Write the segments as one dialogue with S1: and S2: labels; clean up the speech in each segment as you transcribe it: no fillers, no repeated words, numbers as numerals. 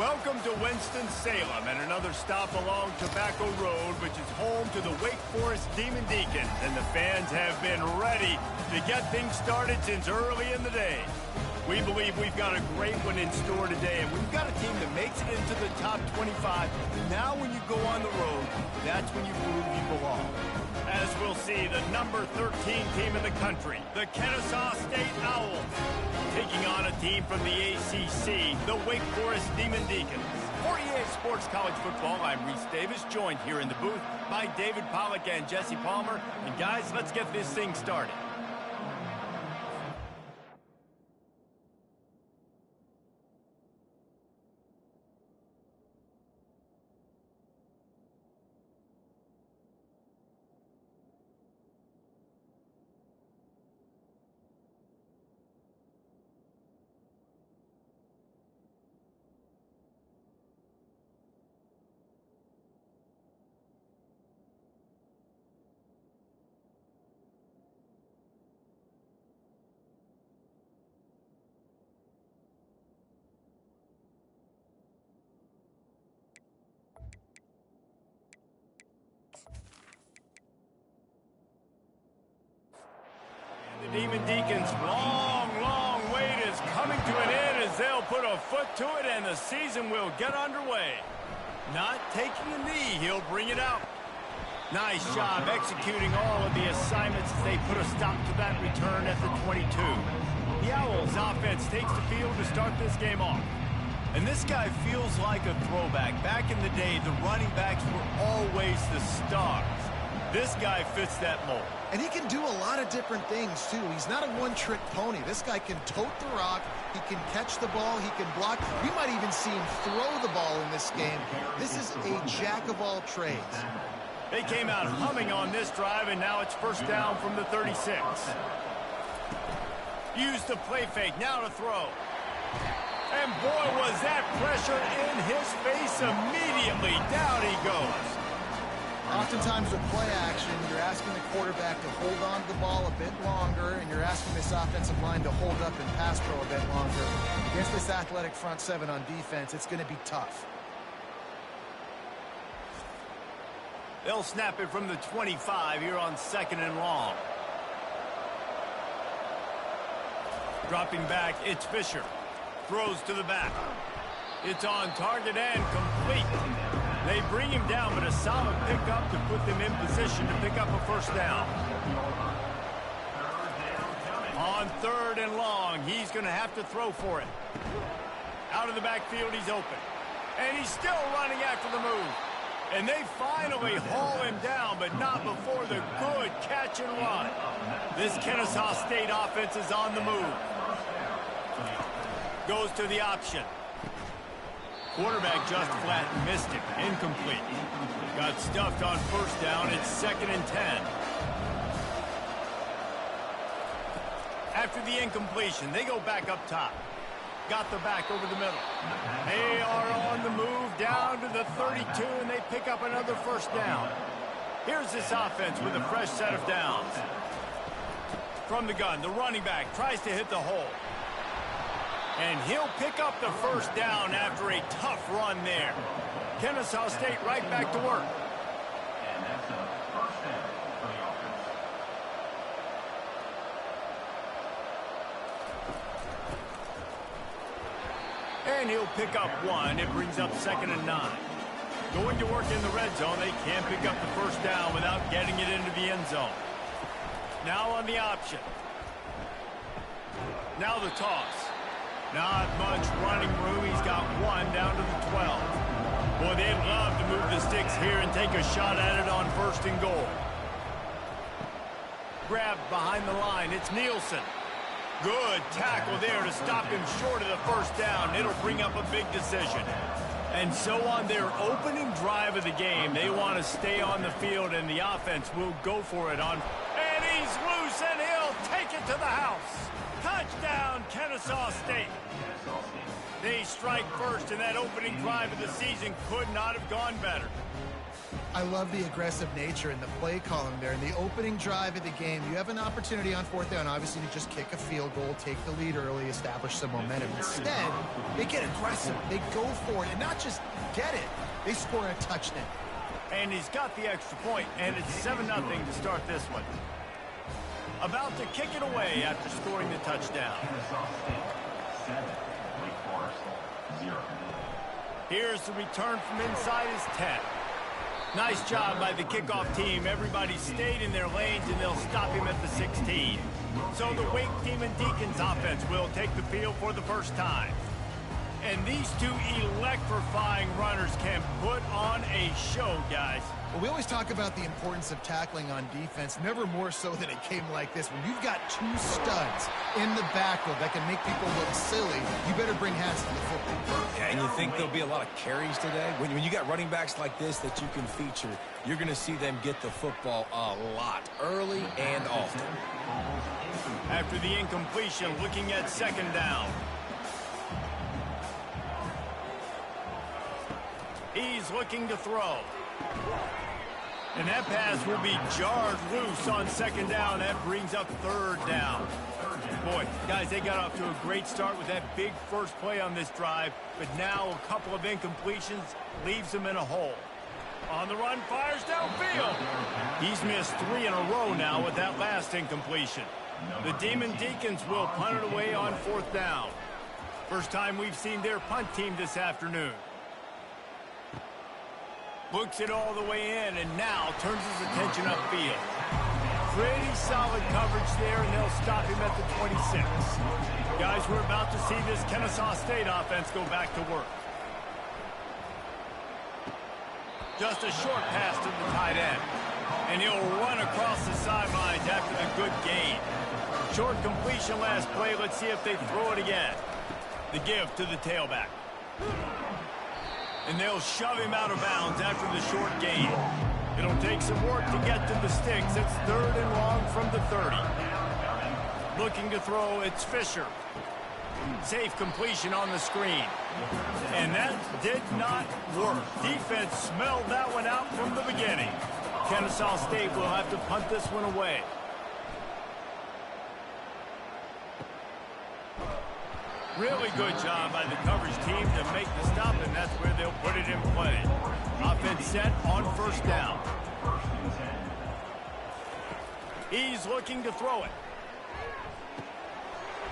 S1: Welcome to Winston-Salem and another stop along Tobacco Road, which is home to the Wake Forest Demon Deacons, and the fans have been ready to get things started since early in the day. We believe we've got a great one in store today, and we've got a team that makes it into the top 25. Now when you go on the road, that's when you prove you belong. As we'll see, the number 13 team in the country, the Kennesaw State Owls, taking on a team from the ACC, the Wake Forest Demon Deacons. For EA Sports College Football, I'm Reese Davis, joined here in the booth by David Pollack and Jesse Palmer. And guys, let's get this thing started. The Demon Deacons' long wait is coming to an end as they'll put a foot to it and the season will get underway. Not taking a knee, he'll bring it out. Nice job executing all of the assignments as they put a stop to that return at the 22. The Owls offense takes the field to start this game off. And this guy feels like a throwback. Back in the day, the running backs were always the stars. This guy fits that mold.
S2: And he can do a lot of different things, too. He's not a one-trick pony. This guy can tote the rock. He can catch the ball. He can block. We might even see him throw the ball in this game. This is a jack of all trades.
S1: They came out humming on this drive, and now it's first down from the 36. Use the play fake. Now to throw. And boy, was that pressure in his face immediately. Down he goes.
S2: Oftentimes with play action, you're asking the quarterback to hold on to the ball a bit longer, and you're asking this offensive line to hold up and pass pro a bit longer. Against this athletic front seven on defense, it's going to be tough.
S1: They'll snap it from the 25 here on 2nd and long. Dropping back, it's Fisher. Throws to the back. It's on target and complete. They bring him down, but a solid pickup to put them in position to pick up a first down. On 3rd and long, he's going to have to throw for it. Out of the backfield, he's open. And he's still running after the move. And they finally haul him down, but not before the good catch and run. This Kennesaw State offense is on the move. Goes to the option. Quarterback just flat missed it. Incomplete. Got stuffed on first down. It's 2nd and 10. After the incompletion, they go back up top. Got the back over the middle. They are on the move down to the 32, and they pick up another first down. Here's this offense with a fresh set of downs. From the gun, the running back tries to hit the hole. And he'll pick up the first down after a tough run there. Kennesaw State right back to work.
S3: And that's a first down for the offense.
S1: And he'll pick up one. It brings up 2nd and 9. Going to work in the red zone. They can't pick up the first down without getting it into the end zone. Now on the option. Now the toss. Not much running room. He's got one down to the 12. Boy, they'd love to move the sticks here and take a shot at it on 1st and goal. Grabbed behind the line. It's Nielsen. Good tackle there to stop him short of the first down. It'll bring up a big decision. And so on their opening drive of the game, they want to stay on the field, and the offense will go for it on. And he's loose, and he'll take it to the house. Touchdown, Kennesaw State. They strike first, and that opening drive of the season could not have gone better.
S2: I love the aggressive nature in the play column there. In the opening drive of the game, you have an opportunity on fourth down, obviously, to just kick a field goal, take the lead early, establish some momentum. Instead, they get aggressive. They go for it, and not just get it. They score a touchdown.
S1: And he's got the extra point, and it's 7-0 to start this one. About to kick it away after scoring the touchdown.
S3: 7, Wake Forest 0.
S1: Here's the return from inside his 10. Nice job by the kickoff team. Everybody stayed in their lanes, and they'll stop him at the 16. So the Wake Demon Deacons offense will take the field for the first time. And these two electrifying runners can put on a show, guys.
S2: Well, we always talk about the importance of tackling on defense, never more so than a game like this. When you've got two studs in the backfield that can make people look silly, you better bring hats to the football.
S4: Yeah, and you think there'll be a lot of carries today? When you got running backs like this that you can feature, you're going to see them get the football a lot, early and often.
S1: After the incompletion, looking at second down. He's looking to throw. And that pass will be jarred loose on second down. That brings up third down. Boy, guys, they got off to a great start with that big first play on this drive. But now a couple of incompletions leaves them in a hole. On the run, fires downfield. He's missed 3 in a row now with that last incompletion. The Demon Deacons will punt it away on fourth down. First time we've seen their punt team this afternoon. Looks it all the way in, and now turns his attention upfield. Pretty solid coverage there, and they'll stop him at the 26. Guys, we're about to see this Kennesaw State offense go back to work. Just a short pass to the tight end. And he'll run across the sidelines after the good gain. Short completion last play. Let's see if they throw it again. The give to the tailback. And they'll shove him out of bounds after the short gain. It'll take some work to get to the sticks. It's third and long from the 30. Looking to throw, it's Fisher. Safe completion on the screen. And that did not work. Defense smelled that one out from the beginning. Kennesaw State will have to punt this one away. Really good job by the coverage team to make the stop, and that's where they'll put it in play. Offense set on first down. He's looking to throw it.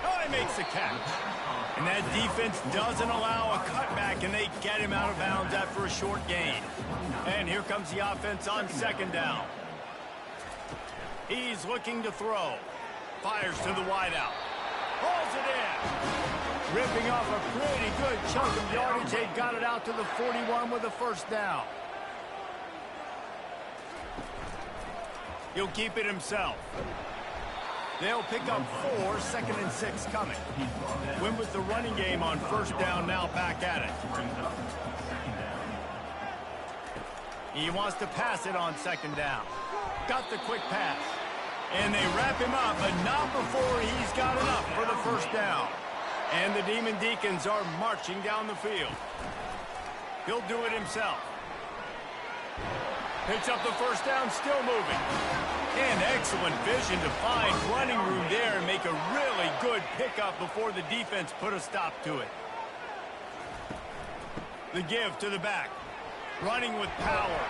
S1: Oh, he makes the catch. And that defense doesn't allow a cutback, and they get him out of bounds after a short gain. And here comes the offense on second down. He's looking to throw. Fires to the wideout. Hauls it in. Ripping off a pretty good chunk of yardage. They got it out to the 41 with a first down. He'll keep it himself. They'll pick up 4, 2nd and 6 coming. Win with the running game on first down, now back at it. He wants to pass it on second down. Got the quick pass. And they wrap him up, but not before he's got enough for the first down. And the Demon Deacons are marching down the field. He'll do it himself. Picks up the first down, still moving. And excellent vision to find running room there and make a really good pickup before the defense put a stop to it. The give to the back. Running with power.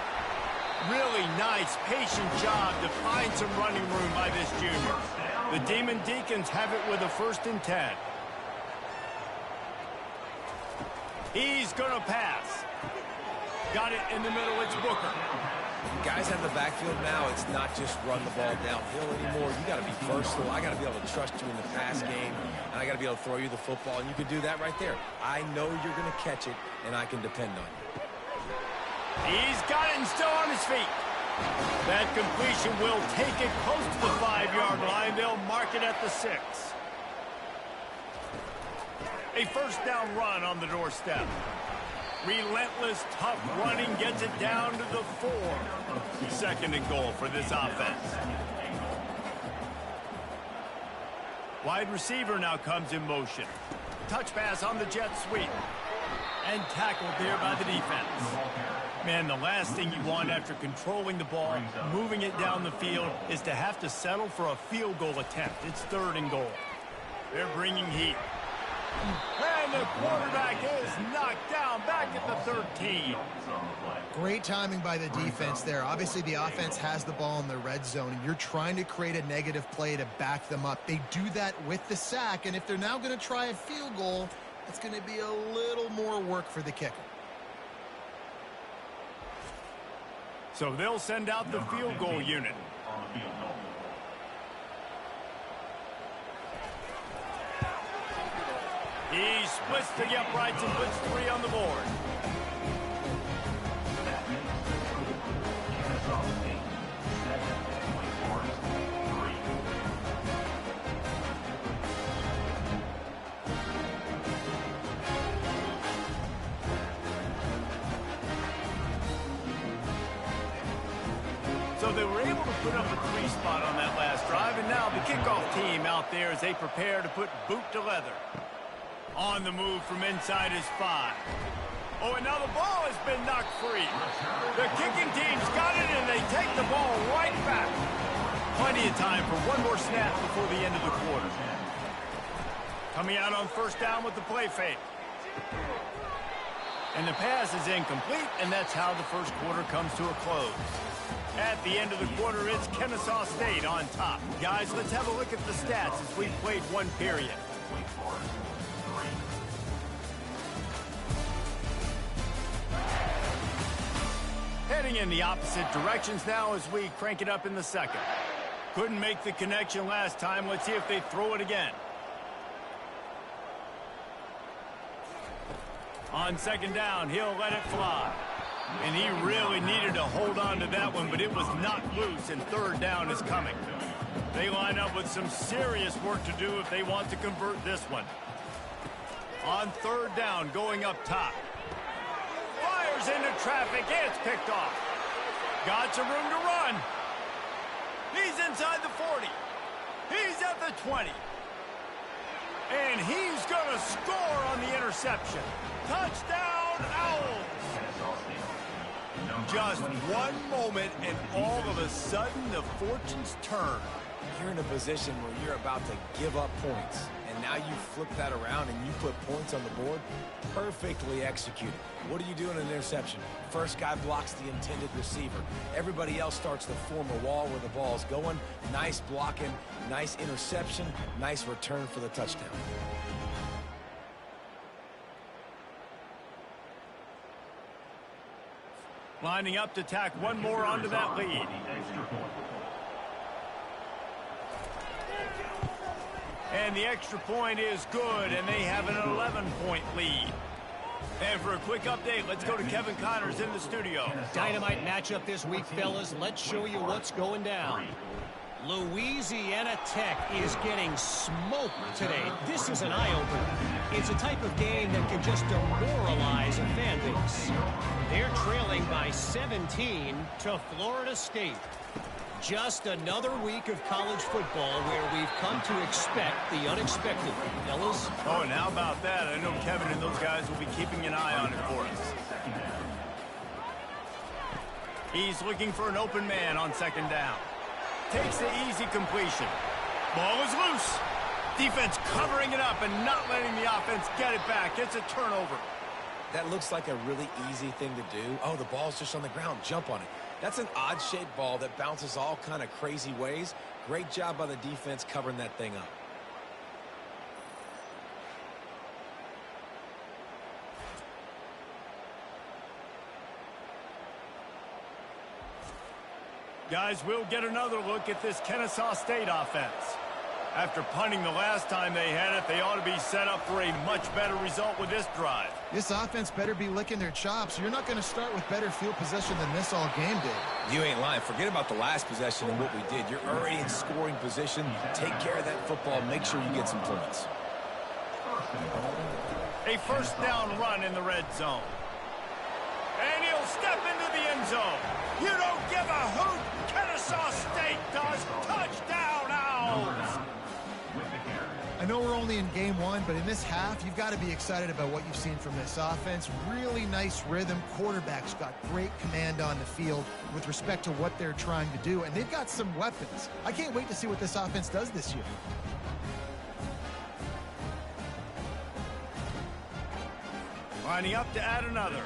S1: Really nice, patient job to find some running room by this junior. The Demon Deacons have it with a 1st and 10. He's going to pass. Got it in the middle. It's Booker.
S4: Guys have the backfield now. It's not just run the ball downhill anymore. You got to be versatile. I got to be able to trust you in the pass game, and I got to be able to throw you the football, and you can do that right there. I know you're going to catch it, and I can depend on you.
S1: He's got it and still on his feet. That completion will take it close to the 5-yard line. They'll mark it at the 6. A first down run on the doorstep. Relentless, tough running gets it down to the 4. 2nd and goal for this offense. Wide receiver now comes in motion. Touch pass on the jet sweep. And tackled there by the defense. Man, the last thing you want after controlling the ball, moving it down the field, is to have to settle for a field goal attempt. It's 3rd and goal. They're bringing heat. And the quarterback is knocked down back at the 13.
S2: Great timing by the defense there. Obviously, the offense has the ball in the red zone, and you're trying to create a negative play to back them up. They do that with the sack, and if they're now going to try a field goal, it's going to be a little more work for the kicker.
S1: So they'll send out the field goal unit. He splits the uprights and puts 3 on the board. So they were able to put up a 3 spot on that last drive, and now the kickoff team out there as they prepare to put boot to leather. On the move from inside his 5. Oh, and now the ball has been knocked free. The kicking team's got it, and they take the ball right back. Plenty of time for one more snap before the end of the quarter. Coming out on 1st down with the play fake. And the pass is incomplete, and that's how the 1st quarter comes to a close. At the end of the quarter, it's Kennesaw State on top. Guys, let's have a look at the stats as we've played 1 period. Heading in the opposite directions now as we crank it up in the 2nd. Couldn't make the connection last time. Let's see if they throw it again. On 2nd down, he'll let it fly. And he really needed to hold on to that one, but it was knocked loose, and 3rd down is coming. They line up with some serious work to do if they want to convert this one. On 3rd down, going up top. Fires into traffic. It's picked off. Got some room to run. He's inside the 40. He's at the 20. And he's going to score on the interception. Touchdown, Owls. Just one moment, and all of a sudden, the fortunes turn.
S4: You're in a position where you're about to give up points, and now you flip that around and you put points on the board. Perfectly executed. What do you do in an interception? First guy blocks the intended receiver. Everybody else starts to form a wall where the ball's going. Nice blocking, nice interception, nice return for the touchdown.
S1: Lining up to tack one more onto that lead. And the extra point is good, and they have an 11-point lead. And for a quick update, let's go to Kevin Connors in the studio.
S5: Dynamite matchup this week, fellas. Let's show you what's going down. Louisiana Tech is getting smoked today. This is an eye-opener. It's a type of game that can just demoralize a fan base. They're trailing by 17 to Florida State. Just another week of college football where we've come to expect the unexpected, fellas.
S1: Oh, and how about that? I know Kevin and those guys will be keeping an eye on it for us. He's looking for an open man on 2nd down. Takes the easy completion. Ball is loose. Defense covering it up and not letting the offense get it back. It's a turnover.
S4: That looks like a really easy thing to do. Oh, the ball's just on the ground. Jump on it. That's an odd-shaped ball that bounces all kind of crazy ways. Great job by the defense covering that thing up.
S1: Guys, we'll get another look at this Kennesaw State offense. After punting the last time they had it, they ought to be set up for a much better result with this drive.
S2: This offense better be licking their chops. You're not going to start with better field possession than this all game did.
S4: You ain't lying. Forget about the last possession and what we did. You're already in scoring position. Take care of that football. Make sure you get some points.
S1: A 1st down run in the red zone. And he'll step into the end zone. You don't give a hoot. Kennesaw State does. Touchdown, Owls.
S2: know we're only in game one, but in this half, you've got to be excited about what you've seen from this offense. Really nice rhythm. Quarterback's got great command on the field with respect to what they're trying to do, and they've got some weapons. I can't wait to see what this offense does this year.
S1: Lining up to add another.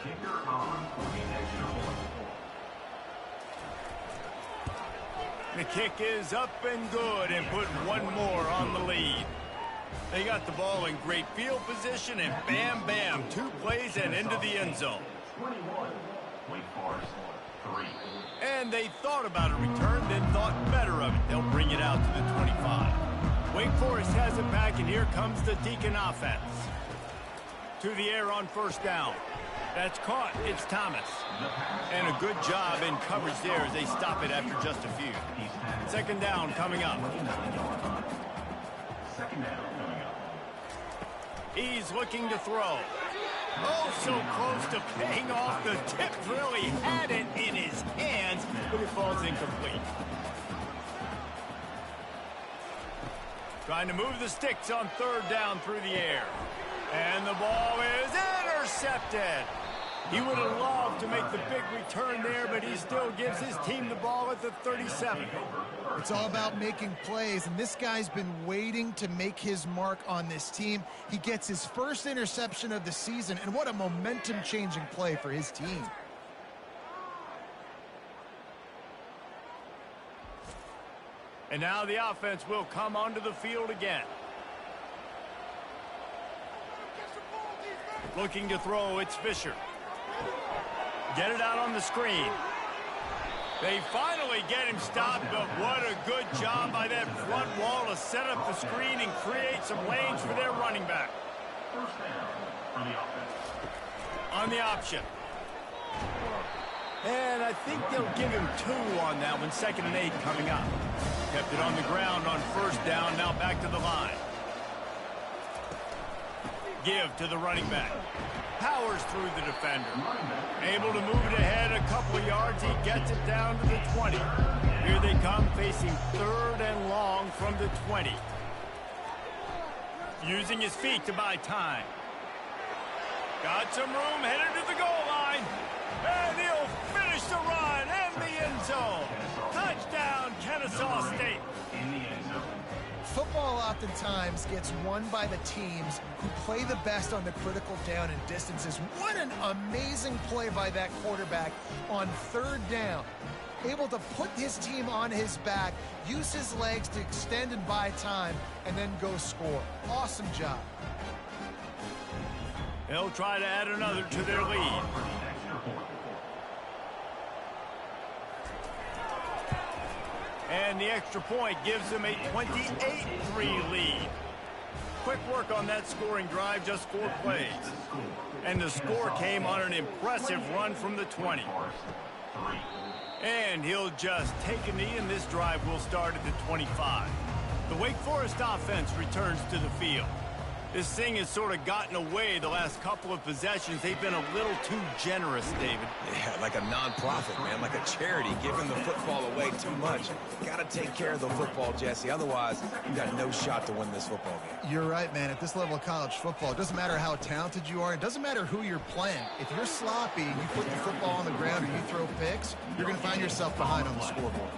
S1: The kick is up and good and put one more on the lead. They got the ball in great field position and bam, bam, 2 plays and into the end zone.
S3: 21, Wake Forest, 3.
S1: And they thought about a return, then thought better of it. They'll bring it out to the 25. Wake Forest has it back, and here comes the Deacon offense. To the air on first down. That's caught. It's Thomas. And a good job in coverage there as they stop it after just a few. Second down coming up. He's looking to throw. Oh, so close to paying off. The tip really had it in his hands, but it falls incomplete. Trying to move the sticks on third down through the air. And the ball is intercepted. He would have loved to make the big return there, but he still gives his team the ball at the 37.
S2: It's all about making plays, and this guy's been waiting to make his mark on this team. He gets his first interception of the season, and what a momentum-changing play for his team.
S1: And now the offense will come onto the field again. Looking to throw, it's Fisher. Get it out on the screen. They finally get him stopped, but what a good job by that front wall to set up the screen and create some lanes for their running back.
S3: First down for the offense.
S1: On the option. And I think they'll give him 2 on that one. 2nd and 8 coming up. Kept it on the ground on first down, now back to the line. Give to the running back. Powers through the defender. Able to move it ahead a couple of yards. He gets it down to the 20. Here they come facing 3rd and long from the 20. Using his feet to buy time. Got some room, headed to the goal line. And he'll finish the run and the end zone. Touchdown, Kennesaw State.
S3: In the end zone.
S2: Football oftentimes gets won by the teams who play the best on the critical down and distances. What an amazing play by that quarterback on 3rd down. Able to put his team on his back, use his legs to extend and buy time, and then go score. Awesome job.
S1: They'll try to add another to their lead. And the extra point gives them a 28-3 lead. Quick work on that scoring drive, just 4 plays. And the score came on an impressive run from the 20. And he'll just take a knee, and this drive will start at the 25. The Wake Forest offense returns to the field. This thing has sort of gotten away the last couple of possessions. They've been a little too generous, David.
S4: Yeah, like a non-profit, man, like a charity, giving the football away too much. Got to take care of the football, Jesse. Otherwise, you got no shot to win this football game.
S2: You're right, man. At this level of college football, it doesn't matter how talented you are. It doesn't matter who you're playing. If you're sloppy, you put the football on the ground or you throw picks, you're going to find yourself behind on the scoreboard.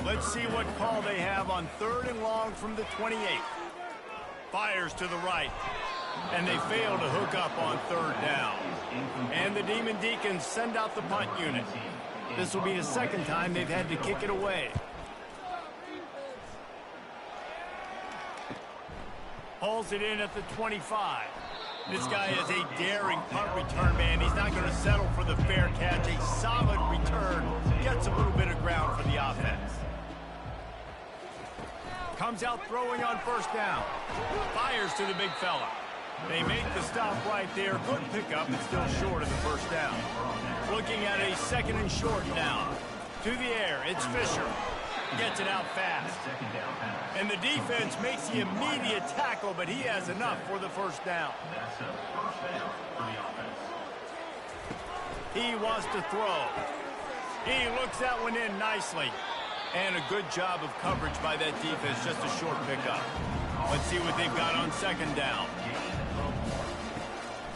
S1: Let's see what call they have on 3rd and long from the 28. Fires to the right. And they fail to hook up on 3rd down. And the Demon Deacons send out the punt unit. This will be the 2nd time they've had to kick it away. Hauls it in at the 25. This guy is a daring punt return man. He's not going to settle for the fair catch. A solid return. Gets a little bit of ground for the offense. Comes out throwing on first down. Fires to the big fella. They make the stop right there. Good pickup, but still short of the first down. Looking at a 2nd and short now. To the air, it's Fisher. Gets it out fast. And the defense makes the immediate tackle, but he has enough for the first down.
S3: That's a first down for the offense.
S1: He wants to throw. He looks that one in nicely. And a good job of coverage by that defense, just a short pickup. Let's see what they've got on second down.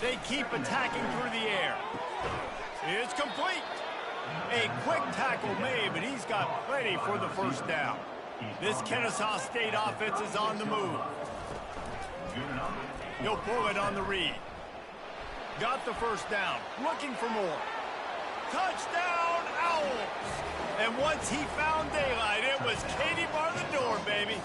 S1: They keep attacking through the air. It's complete. A quick tackle made, but he's got plenty for the first down. This Kennesaw State offense is on the move. He'll pull it on the read. Got the first down. Looking for more. Touchdown, Owls! And once he found daylight, it was Katie bar the door, baby.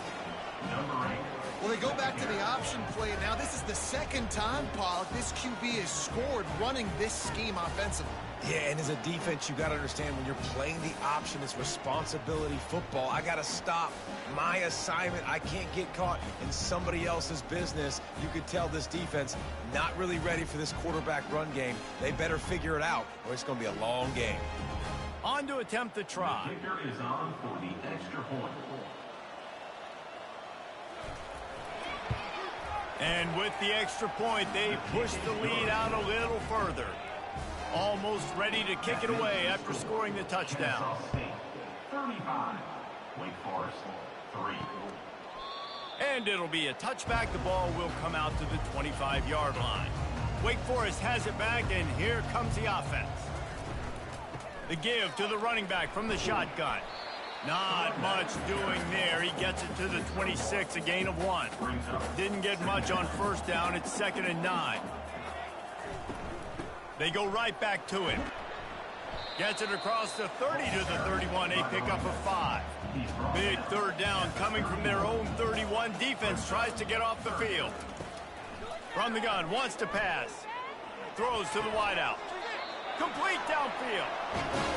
S2: Well, they go back to the option play. Now this is the second time, Pollock, this QB has scored running this scheme offensively.
S4: Yeah, and as a defense, you got to understand when you're playing the option, it's responsibility football. I got to stop my assignment. I can't get caught in somebody else's business. You could tell this defense not really ready for this quarterback run game. They better figure it out, or it's going to be a long game.
S1: On to attempt the try.
S3: Kicker is on for the extra point.
S1: And with the extra point, they push the lead out a little further. Almost ready to kick it away after scoring the touchdown.
S3: 35. Wake Forest, 3.
S1: And it'll be a touchback. The ball will come out to the 25-yard line. Wake Forest has it back, and here comes the offense. The give to the running back from the shotgun. Not much doing there. He gets it to the 26, a gain of 1. Didn't get much on first down. It's 2nd and 9. They go right back to him. Gets it across the 30 to the 31. A pickup of 5. Big third down coming from their own 31. Defense tries to get off the field. From the gun, wants to pass. Throws to the wideout. Complete downfield.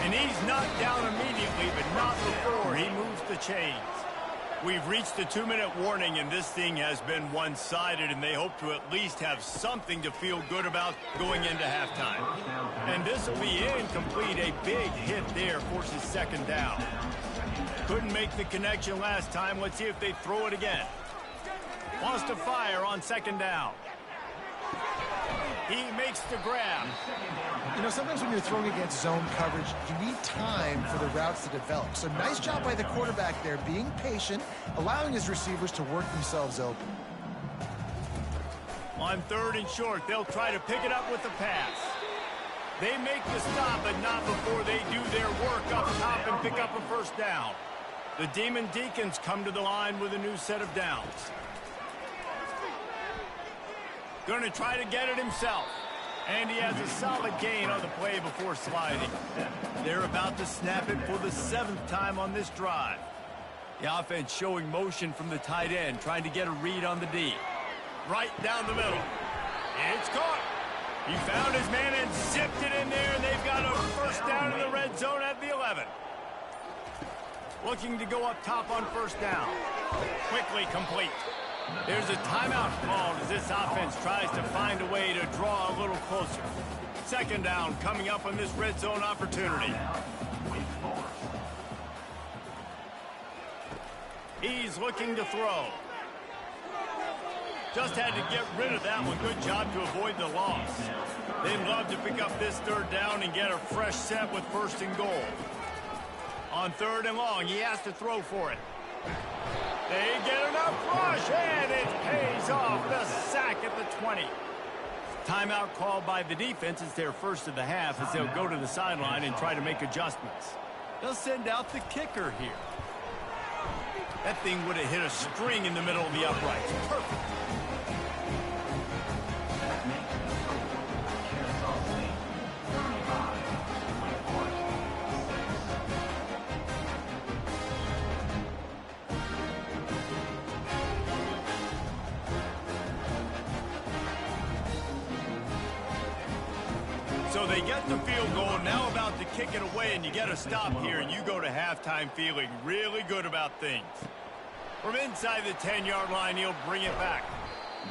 S1: And he's knocked down immediately, but not before he moves the chains. We've reached the 2-minute warning, and this thing has been one-sided, and they hope to at least have something to feel good about going into halftime. And this will be incomplete. A big hit there forces 2nd down. Couldn't make the connection last time. Let's see if they throw it again. Wants to fire on 2nd down. He makes the grab.
S2: You know, sometimes when you're throwing against zone coverage, you need time for the routes to develop. So nice job by the quarterback there, being patient, allowing his receivers to work themselves open.
S1: On 3rd and short, they'll try to pick it up with the pass. They make the stop, but not before they do their work up top and pick up a first down. The Demon Deacons come to the line with a new set of downs. Going to try to get it himself. And he has a solid gain on the play before sliding. They're about to snap it for the 7th time on this drive. The offense showing motion from the tight end, trying to get a read on the D. Right down the middle. It's caught. He found his man and zipped it in there, and they've got a first down in the red zone at the 11. Looking to go up top on first down. Quickly complete. There's a timeout called as this offense tries to find a way to draw a little closer. 2nd down coming up on this red zone opportunity. He's looking to throw. Just had to get rid of that one. Good job to avoid the loss. They'd love to pick up this 3rd down and get a fresh set with 1st and goal. On 3rd and long, he has to throw for it. They get enough rush, and it pays off. The sack at the 20. Timeout called by the defense. It's their first of the half as they'll go to the sideline and try to make adjustments. They'll send out the kicker here. That thing would have hit a string in the middle of the uprights. Perfect. So they get the field goal, now about to kick it away, and you get a stop here, and you go to halftime feeling really good about things. From inside the 10-yard line, he'll bring it back.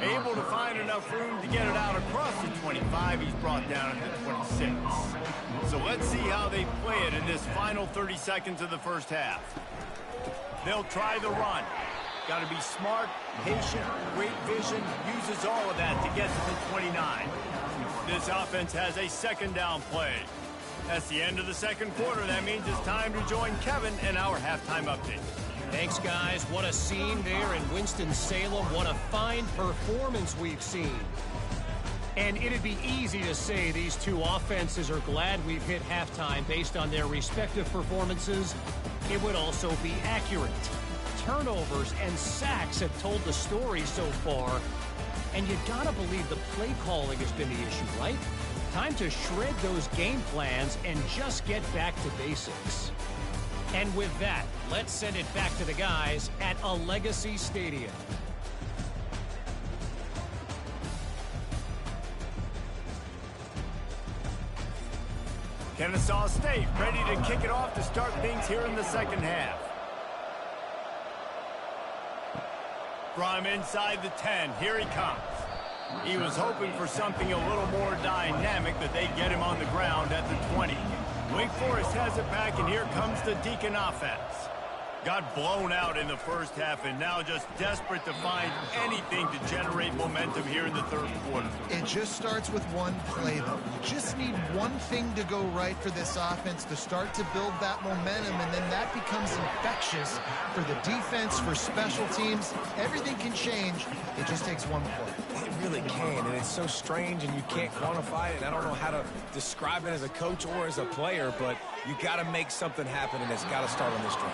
S1: Able to find enough room to get it out across the 25. He's brought down at the 26. So let's see how they play it in this final 30 seconds of the first half. They'll try the run. Got to be smart, patient, great vision, uses all of that to get to the 29. This offense has a 2nd down play. That's the end of the 2nd quarter. That means it's time to join Kevin in our halftime update.
S5: Thanks, guys. What a scene there in Winston-Salem. What a fine performance we've seen. And it'd be easy to say these two offenses are glad we've hit halftime based on their respective performances. It would also be accurate. Turnovers and sacks have told the story so far. And you gotta believe the play calling has been the issue, right? Time to shred those game plans and just get back to basics. And with that, let's send it back to the guys at a Legacy Stadium.
S1: Kennesaw State ready to kick it off to start things here in the second half. From inside the 10, here he comes. He was hoping for something a little more dynamic, that they get him on the ground at the 20. Wake Forest has it back, and here comes the Deacon offense. Got blown out in the first half, and now just desperate to find anything to generate momentum here in the third quarter.
S2: It just starts with one play, though. You just need one thing to go right for this offense to start to build that momentum, and then that becomes infectious for the defense, for special teams. Everything can change. It just takes one play.
S4: It really can, and it's so strange, and you can't quantify it. I don't know how to describe it as a coach or as a player, but you got to make something happen, and it's got to start on this drive.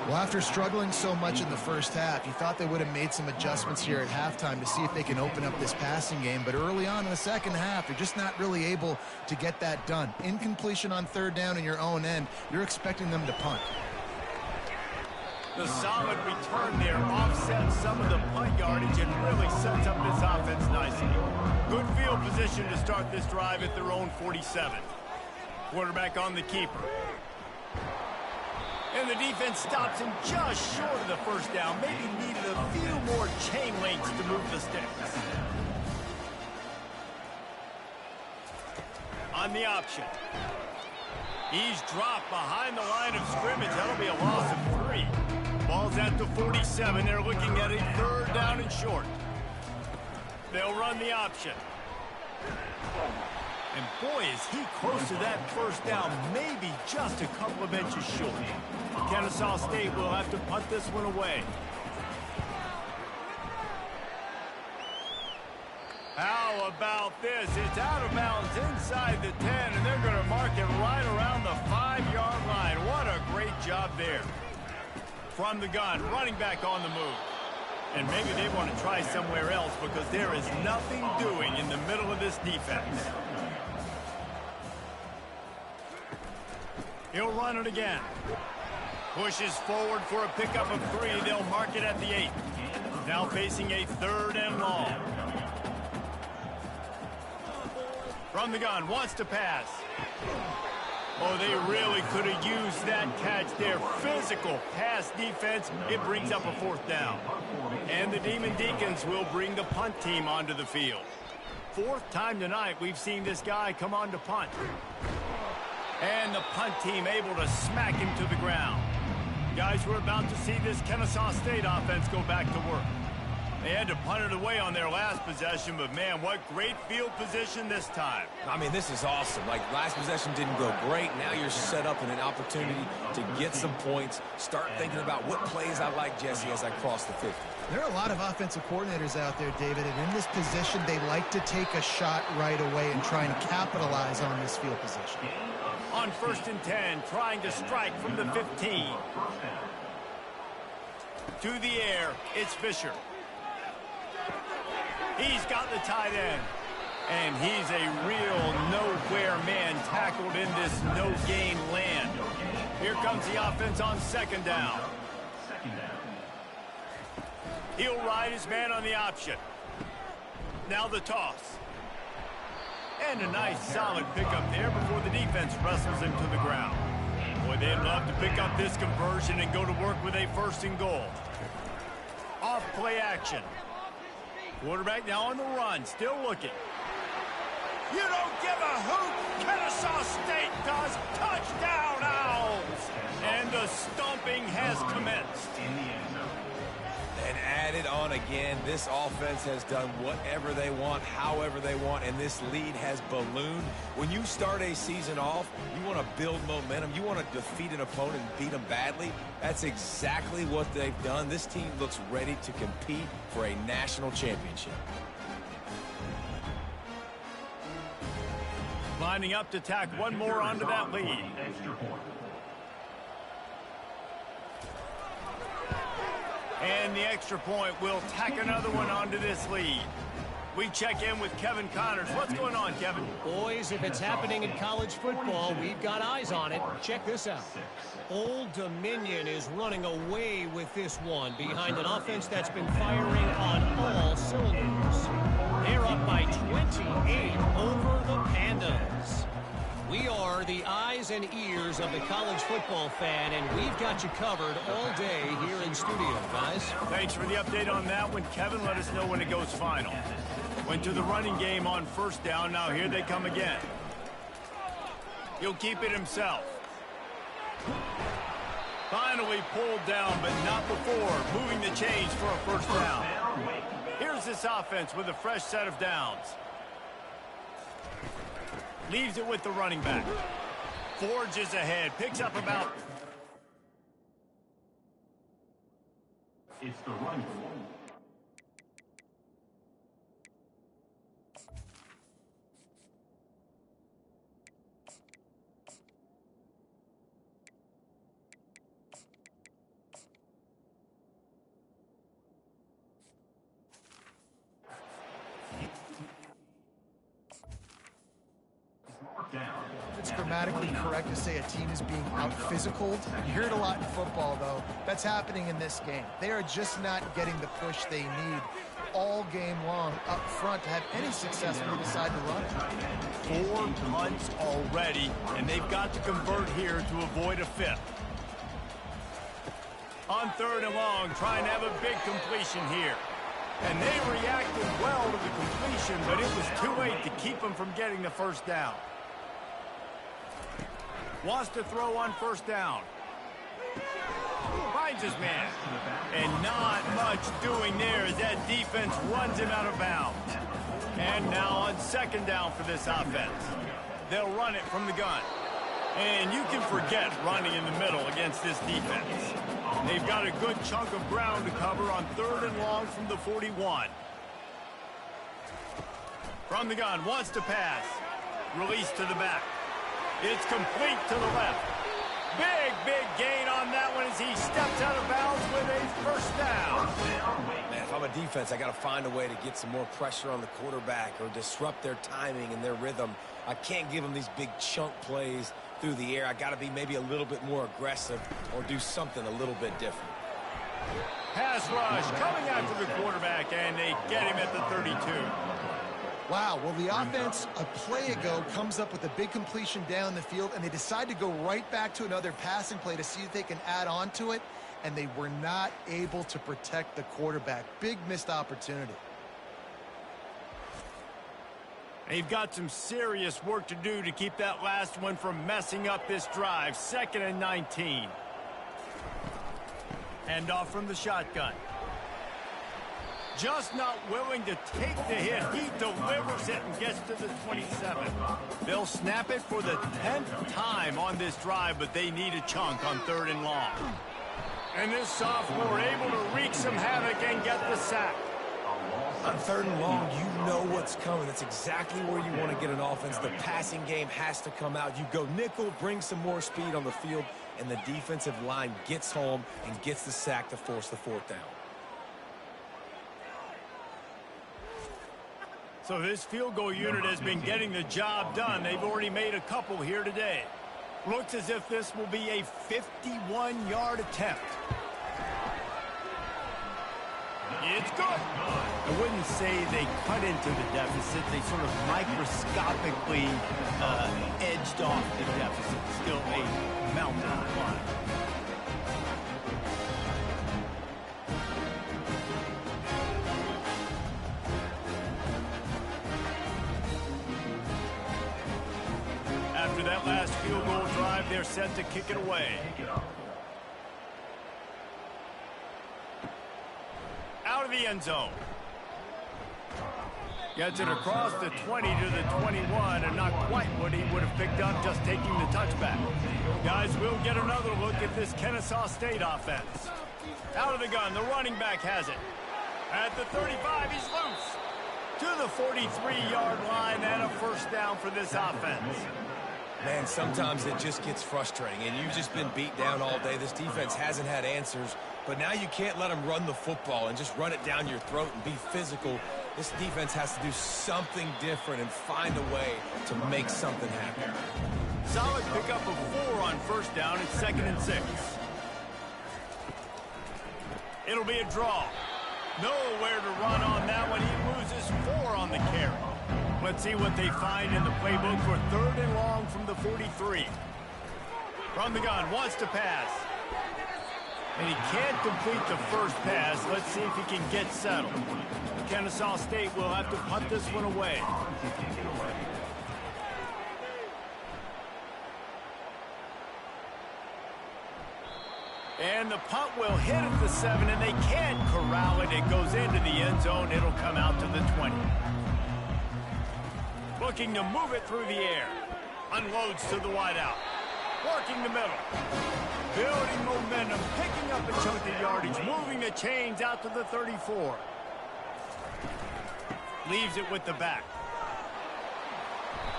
S2: Well, after struggling so much in the first half, you thought they would have made some adjustments here at halftime to see if they can open up this passing game. But early on in the second half, they're just not really able to get that done. Incompletion on third down in your own end, you're expecting them to punt.
S1: The solid return there offsets some of the punt yardage and really sets up this offense nicely. Good field position to start this drive at their own 47. Quarterback on the keeper. And the defense stops him just short of the first down. Maybe needed a few more chain links to move the sticks. On the option. He's dropped behind the line of scrimmage. That'll be a loss of 3. Ball's at the 47. They're looking at a third down and short. They'll run the option. And boy, is he close to that first down, maybe just a couple of inches short. Kennesaw State will have to punt this one away. How about this? It's out of bounds inside the 10, and they're going to mark it right around the 5-yard line. What a great job there. From the gun, running back on the move. And maybe they want to try somewhere else because there is nothing doing in the middle of this defense. He'll run it again. Pushes forward for a pickup of 3. They'll mark it at the 8. Now facing a third and long. From the gun, wants to pass. Oh, they really could have used that catch there. Physical pass defense. It brings up a 4th down. And the Demon Deacons will bring the punt team onto the field. 4th time tonight we've seen this guy come on to punt. And the punt team able to smack him to the ground. Guys, we're about to see this Kennesaw State offense go back to work. They had to punt it away on their last possession, but man, what great field position this time.
S4: I mean, this is awesome. Like, last possession didn't go great. Now you're set up in an opportunity to get some points. Start thinking about what plays I like, Jesse, as I cross the 50.
S2: There are a lot of offensive coordinators out there, David, and in this position, they like to take a shot right away and try and capitalize on this field position.
S1: On 1st and 10, trying to strike from the 15. To the air, it's Fisher. He's got the tight end. And he's a real nowhere man tackled in this no-gain land. Here comes the offense on 2nd down. He'll ride his man on the option. Now the toss. And a nice solid pickup there before the defense wrestles him to the ground. Boy, they'd love to pick up this conversion and go to work with a 1st and goal. Off play action. Quarterback now on the run, still looking. You don't give a hoot. Kennesaw State does. Touchdown, Owls. And the stomping has commenced.
S4: And add it on again. This offense has done whatever they want, however they want, and this lead has ballooned. When you start a season off, you want to build momentum. You want to defeat an opponent and beat them badly. That's exactly what they've done. This team looks ready to compete for a national championship.
S1: Lining up to tack one more onto that lead. And the extra point will tack another one onto this lead. We check in with Kevin Connors. What's going on, Kevin?
S5: Boys, if it's happening in college football, we've got eyes on it. Check this out. Old Dominion is running away with this one behind an offense that's been firing on all cylinders. They're up by 28 over the Pandas. We are the eyes and ears of the college football fan, and we've got you covered all day here in studio, guys.
S1: Thanks for the update on that one, Kevin. Let us know when it goes final. Went to the running game on first down. Now here they come again. He'll keep it himself. Finally pulled down, but not before moving the chains for a first down. Here's this offense with a fresh set of downs. Leaves it with the running back. Forges ahead. Picks up about...
S3: It's the run.
S2: It's grammatically correct to say a team is being out-physicaled. You hear it a lot in football, though. That's happening in this game. They are just not getting the push they need all game long up front to have any success when they decide to run it.
S1: 4 punts already, and they've got to convert here to avoid a fifth. On 3rd and long, trying to have a big completion here. And they reacted well to the completion, but it was too late to keep them from getting the first down. Wants to throw on first down. Finds his man. And not much doing there as that defense runs him out of bounds. And now on 2nd down for this offense. They'll run it from the gun. And you can forget running in the middle against this defense. They've got a good chunk of ground to cover on 3rd and long from the 41. From the gun, wants to pass. Release to the back. It's complete to the left. Big gain on that one as he steps out of bounds with a first down.
S4: Man, if I'm a defense, I got to find a way to get some more pressure on the quarterback or disrupt their timing and their rhythm. I can't give them these big chunk plays through the air. I got to be maybe a little bit more aggressive or do something a little bit different.
S1: Pass rush coming after the quarterback, and they get him at the 32.
S2: Wow, well, the offense a play ago comes up with a big completion down the field, and they decide to go right back to another passing play to see if they can add on to it, and they were not able to protect the quarterback. Big missed opportunity.
S1: They've got some serious work to do to keep that last one from messing up this drive. 2nd and 19. Hand off from the shotgun. Just not willing to take the hit. He delivers it and gets to the 27. They'll snap it for the 10th time on this drive, but they need a chunk on 3rd and long. And this sophomore able to wreak some havoc and get the sack.
S4: On 3rd and long, you know what's coming. That's exactly where you want to get an offense. The passing game has to come out. You go nickel, bring some more speed on the field, and the defensive line gets home and gets the sack to force the 4th down.
S1: So this field goal unit has been getting the job done. They've already made a couple here today. Looks as if this will be a 51-yard attempt. It's good. I wouldn't say they cut into the deficit. They sort of microscopically edged off the deficit. Still a mountain to climb. After that last field goal drive, they're set to kick it away. the end zone. Gets it across the 20 to the 21, and not quite what he would have picked up just taking the touchback. Guys, we'll get another look at this Kennesaw State offense. Out of the gun, the running back has it. At the 35, he's loose. To the 43-yard line, and a first down for this offense.
S4: Man, sometimes it just gets frustrating, and you've just been beat down all day. This defense hasn't had answers, but now you can't let them run the football and just run it down your throat and be physical. This defense has to do something different and find a way to make something happen.
S1: Solid pickup of 4 on first down. It's 2nd and 6. It'll be a draw. Nowhere to run on that one. He loses 4 on the carry. Let's see what they find in the playbook for 3rd and long from the 43. From the gun, wants to pass. And he can't complete the first pass. Let's see if he can get settled. Kennesaw State will have to punt this one away. And the punt will hit at the 7, and they can't corral it. It goes into the end zone. It'll come out to the 20. Looking to move it through the air. Unloads to the wideout. Working the middle. Building momentum. Picking up a chunk of yardage. Moving the chains out to the 34. Leaves it with the back.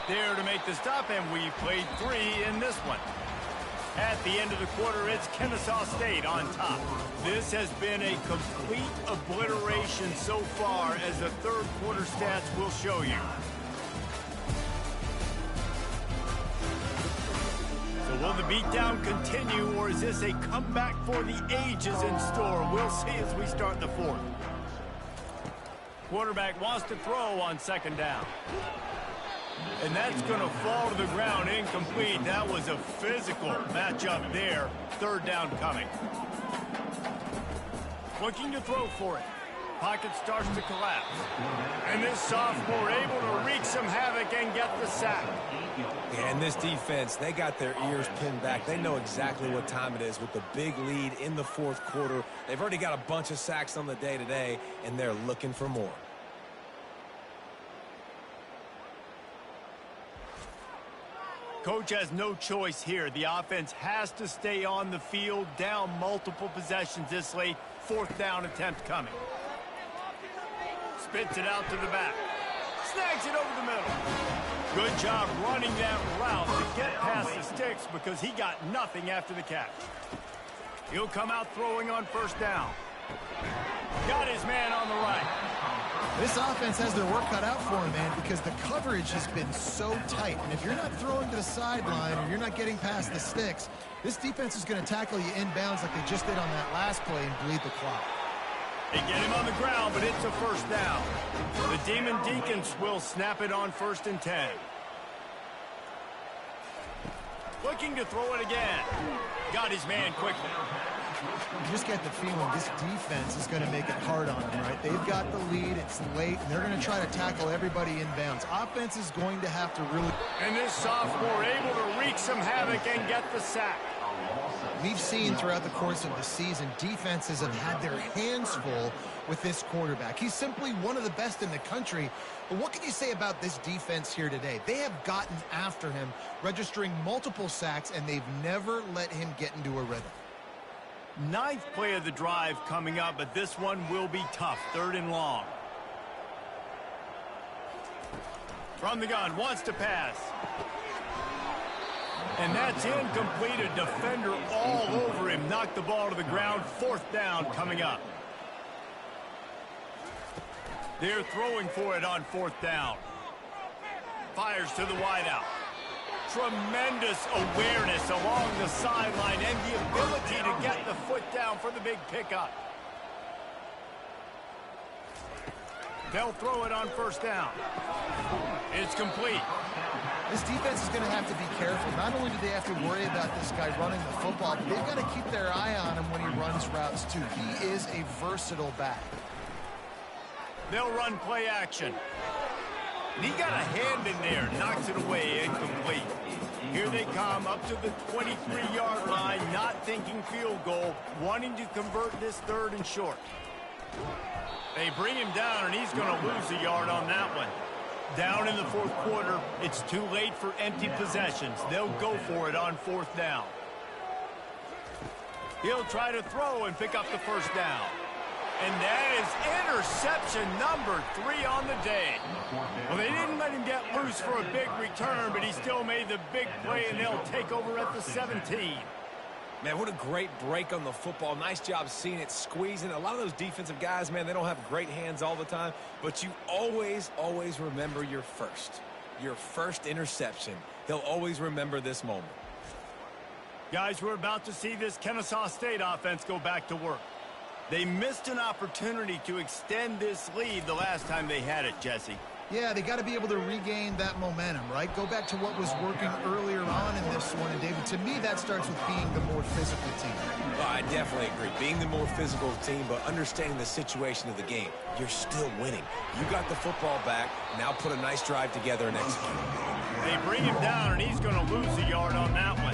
S1: There to make the stop, and we've played 3 in this one. At the end of the quarter, it's Kennesaw State on top. This has been a complete obliteration so far, as the third quarter stats will show you. So will the beatdown continue, or is this a comeback for the ages in store? We'll see as we start the fourth. Quarterback wants to throw on 2nd down. And that's going to fall to the ground incomplete. That was a physical matchup there. 3rd down coming. Looking to throw for it. Pocket starts to collapse. And this sophomore able to wreak some havoc and get the sack.
S4: And this defense, they got their ears pinned back. They know exactly what time it is with the big lead in the 4th quarter. They've already got a bunch of sacks on the day today, and they're looking for more.
S1: Coach has no choice here. The offense has to stay on the field, down multiple possessions this late. 4th down attempt coming. Spits it out to the back. Snags it over the middle. Good job running that route to get past the sticks, because he got nothing after the catch. He'll come out throwing on 1st down. Got his man on the right.
S2: This offense has their work cut out for him, man, because the coverage has been so tight. And if you're not throwing to the sideline or you're not getting past the sticks, this defense is going to tackle you inbounds like they just did on that last play and bleed the clock.
S1: They get him on the ground, but it's a 1st down. The Demon Deacons will snap it on 1st and 10. Looking to throw it again. Got his man quickly.
S2: You just get the feeling this defense is going to make it hard on them, right? They've got the lead, it's late, and they're going to try to tackle everybody inbounds. Offense is going to have to really...
S1: And this sophomore able to wreak some havoc and get the sack.
S2: We've seen throughout the course of the season, defenses have had their hands full with this quarterback. He's simply one of the best in the country. But what can you say about this defense here today? They have gotten after him, registering multiple sacks, and they've never let him get into a rhythm.
S1: 9th play of the drive coming up, but this one will be tough. 3rd and long. From the gun, wants to pass. And that's incomplete. A defender all over him. Knocked the ball to the ground. 4th down coming up. They're throwing for it on 4th down. Fires to the wideout. Tremendous awareness along the sideline and the ability to get the foot down for the big pickup. They'll throw it on 1st down. It's complete.
S2: This defense is going to have to be careful. Not only do they have to worry about this guy running the football, but they've got to keep their eye on him when he runs routes too. He is a versatile back.
S1: They'll run play action. And he got a hand in there, knocks it away, incomplete. Here they come up to the 23-yard line, not thinking field goal, wanting to convert this 3rd and short. They bring him down, and he's going to lose a yard on that one. Down in the fourth quarter, it's too late for empty possessions. They'll go for it on fourth down. He'll try to throw and pick up the first down. And that is interception number 3 on the day. Well, they didn't let him get loose for a big return, but he still made the big play, and they'll take over at the 17.
S4: Man, what a great break on the football. Nice job seeing it, squeezing. A lot of those defensive guys, man, they don't have great hands all the time, but you always, always remember your first interception. They'll always remember this moment.
S1: Guys, we're about to see this Kennesaw State offense go back to work. They missed an opportunity to extend this lead the last time they had it, Jesse.
S2: Yeah, they got to be able to regain that momentum, right? Go back to what was working earlier on in this one. And, David, to me, that starts with being the more physical team.
S4: Oh, I definitely agree. Being the more physical team, but understanding the situation of the game. You're still winning. You got the football back. Now put a nice drive together and execute.
S1: They bring him down, and he's going to lose a yard on that one.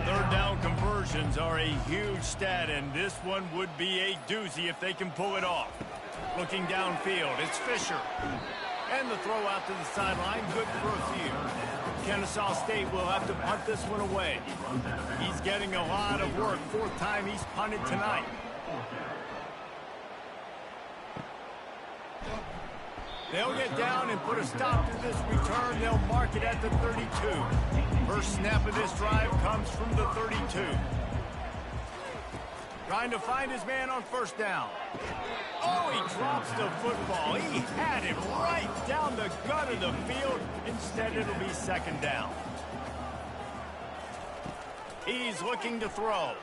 S1: Third down conversions are a huge stat, and this one would be a doozy if they can pull it off. Looking downfield, it's Fisher. And the throw out to the sideline, good for a few. Kennesaw State will have to punt this one away. He's getting a lot of work. Fourth time he's punted tonight. They'll get down and put a stop to this return. They'll mark it at the 32. First snap of this drive comes from the 32. Trying to find his man on first down. Oh, he drops the football. He had it right down the gut of the field. Instead, it'll be second down. He's looking to throw.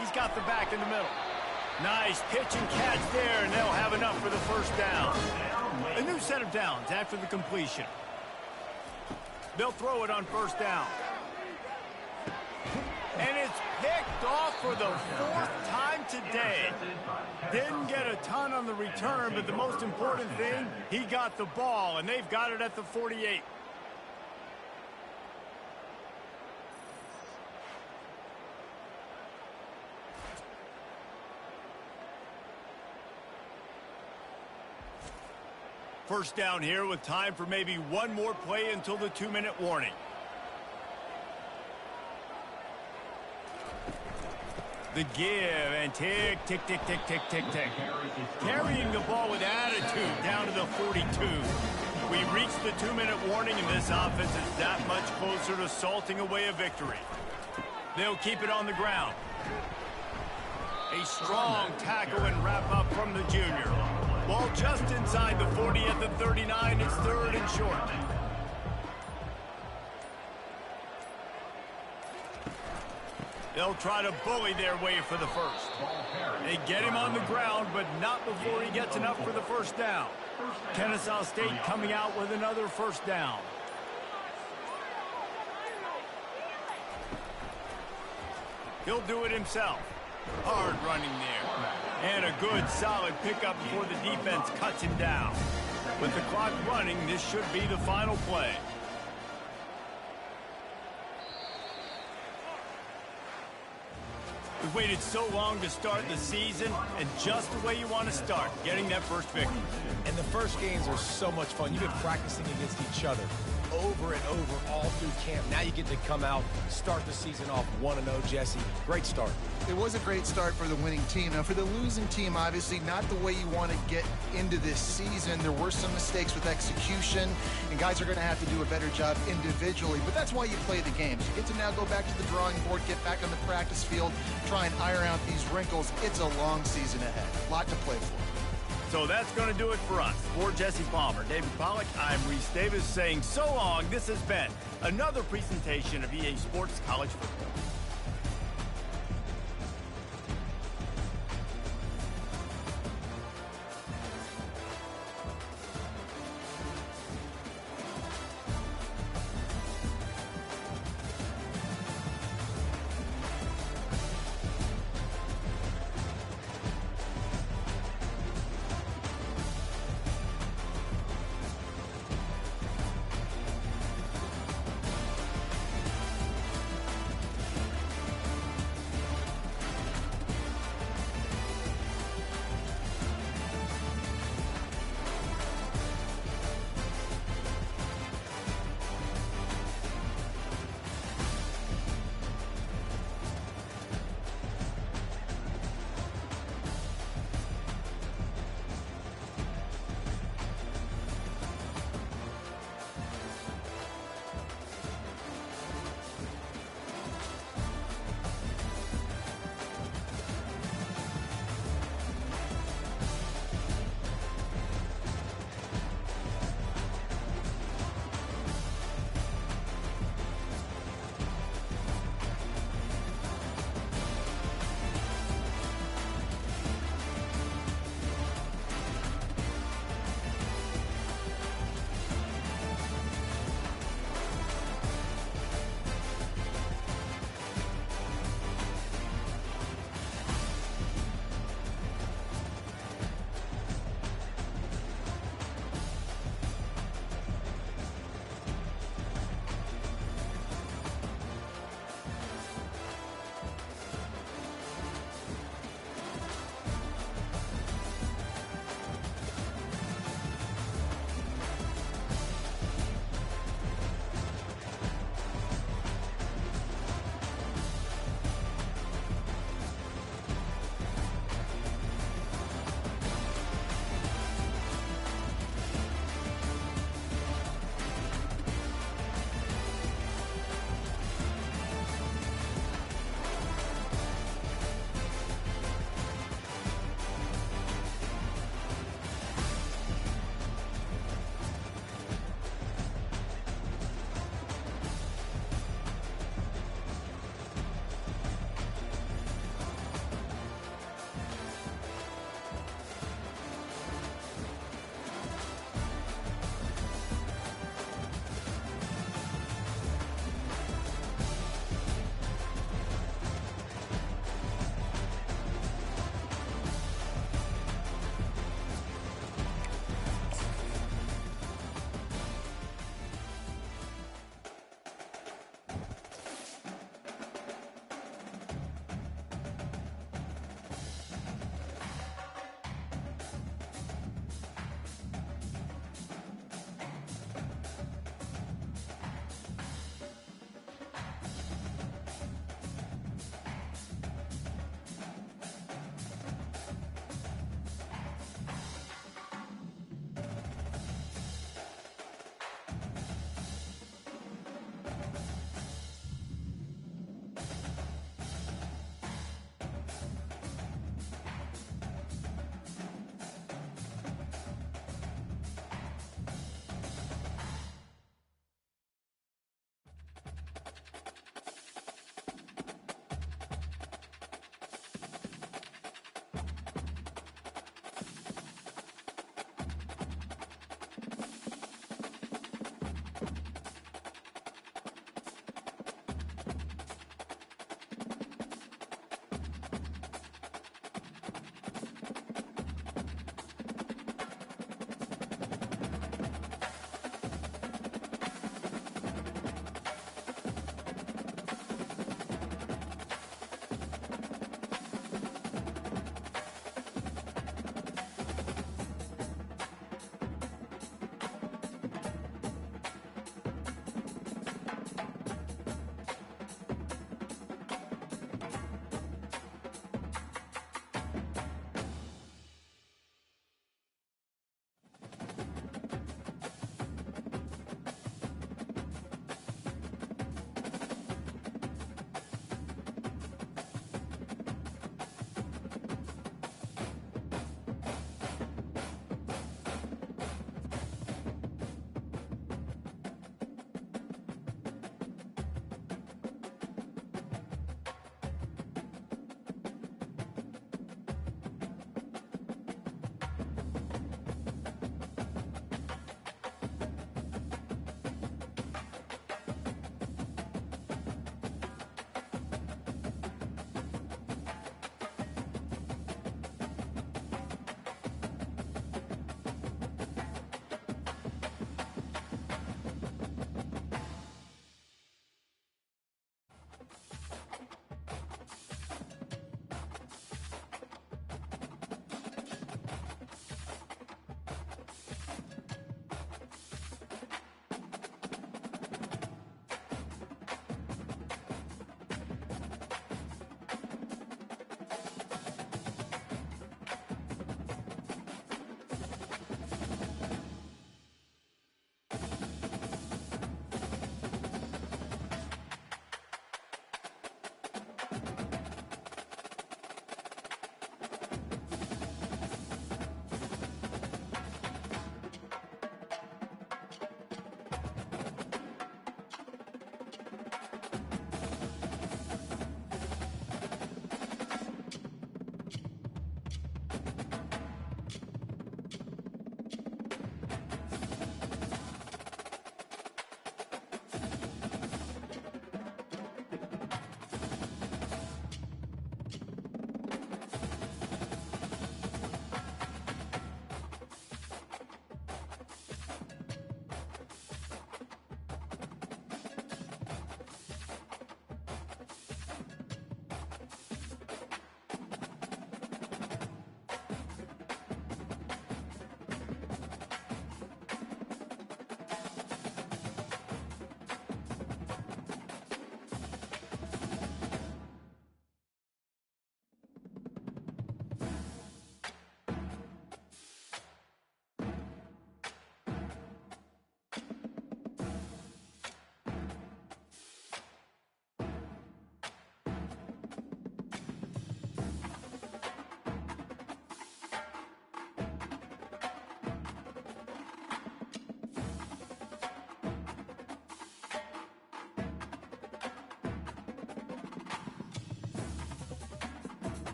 S1: He's got the back in the middle. Nice pitch and catch there, and they'll have enough for the first down. A new set of downs after the completion. They'll throw it on first down. And it's picked off for the 4th time today. Didn't get a ton on the return, but the most important thing, he got the ball, and they've got it at the 48. First down here with time for maybe one more play until the 2-minute warning. The give and tick, tick, tick, tick, tick, tick, tick. Carrying the ball with attitude down to the 42. We reached the 2-minute warning, and this offense is that much closer to salting away a victory. They'll keep it on the ground. A strong tackle and wrap up from the junior. Ball just inside the 40 at the 39. It's third and short. They'll try to bully their way for the first. They get him on the ground, but not before he gets enough for the first down. Kennesaw State coming out with another first down. He'll do it himself. Hard running there. And a good, solid pickup before the defense cuts him down. With the clock running, this should be the final play. We've waited so long to start the season, and just the way you want to start, getting that first victory.
S4: And the first games are so much fun. You've been practicing against each other over and over all through camp. Now you get to come out, start the season off 1-0, Jesse. Great start.
S2: It was a great start for the winning team. Now, for the losing team, obviously not the way you want to get into this season. There were some mistakes with execution, and guys are going to have to do a better job individually. But that's why you play the games. You get to now go back to the drawing board, get back on the practice field, try and iron out these wrinkles. It's a long season ahead. A lot to play for.
S1: So that's going to do it for us. For Jesse Palmer, David Pollack, I'm Reese Davis saying so long. This has been another presentation of EA Sports College Football.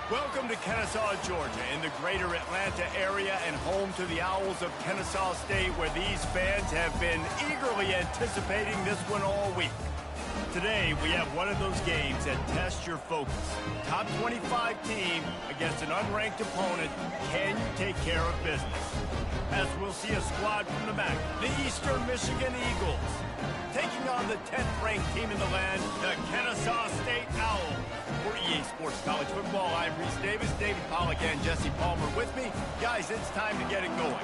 S1: Welcome to Kennesaw, Georgia, in the greater Atlanta area and home to the Owls of Kennesaw State, where these fans have been eagerly anticipating this one all week. Today, we have one of those games that tests your focus. Top 25 team against an unranked opponent. Can you take care of business? As we'll see a squad from the MAC, the Eastern Michigan Eagles, taking on the 10th-ranked team in the land, the Kennesaw State Owls. For EA Sports College Football, I'm Reese Davis, David Pollack, and Jesse Palmer with me. Guys, it's time to get it going.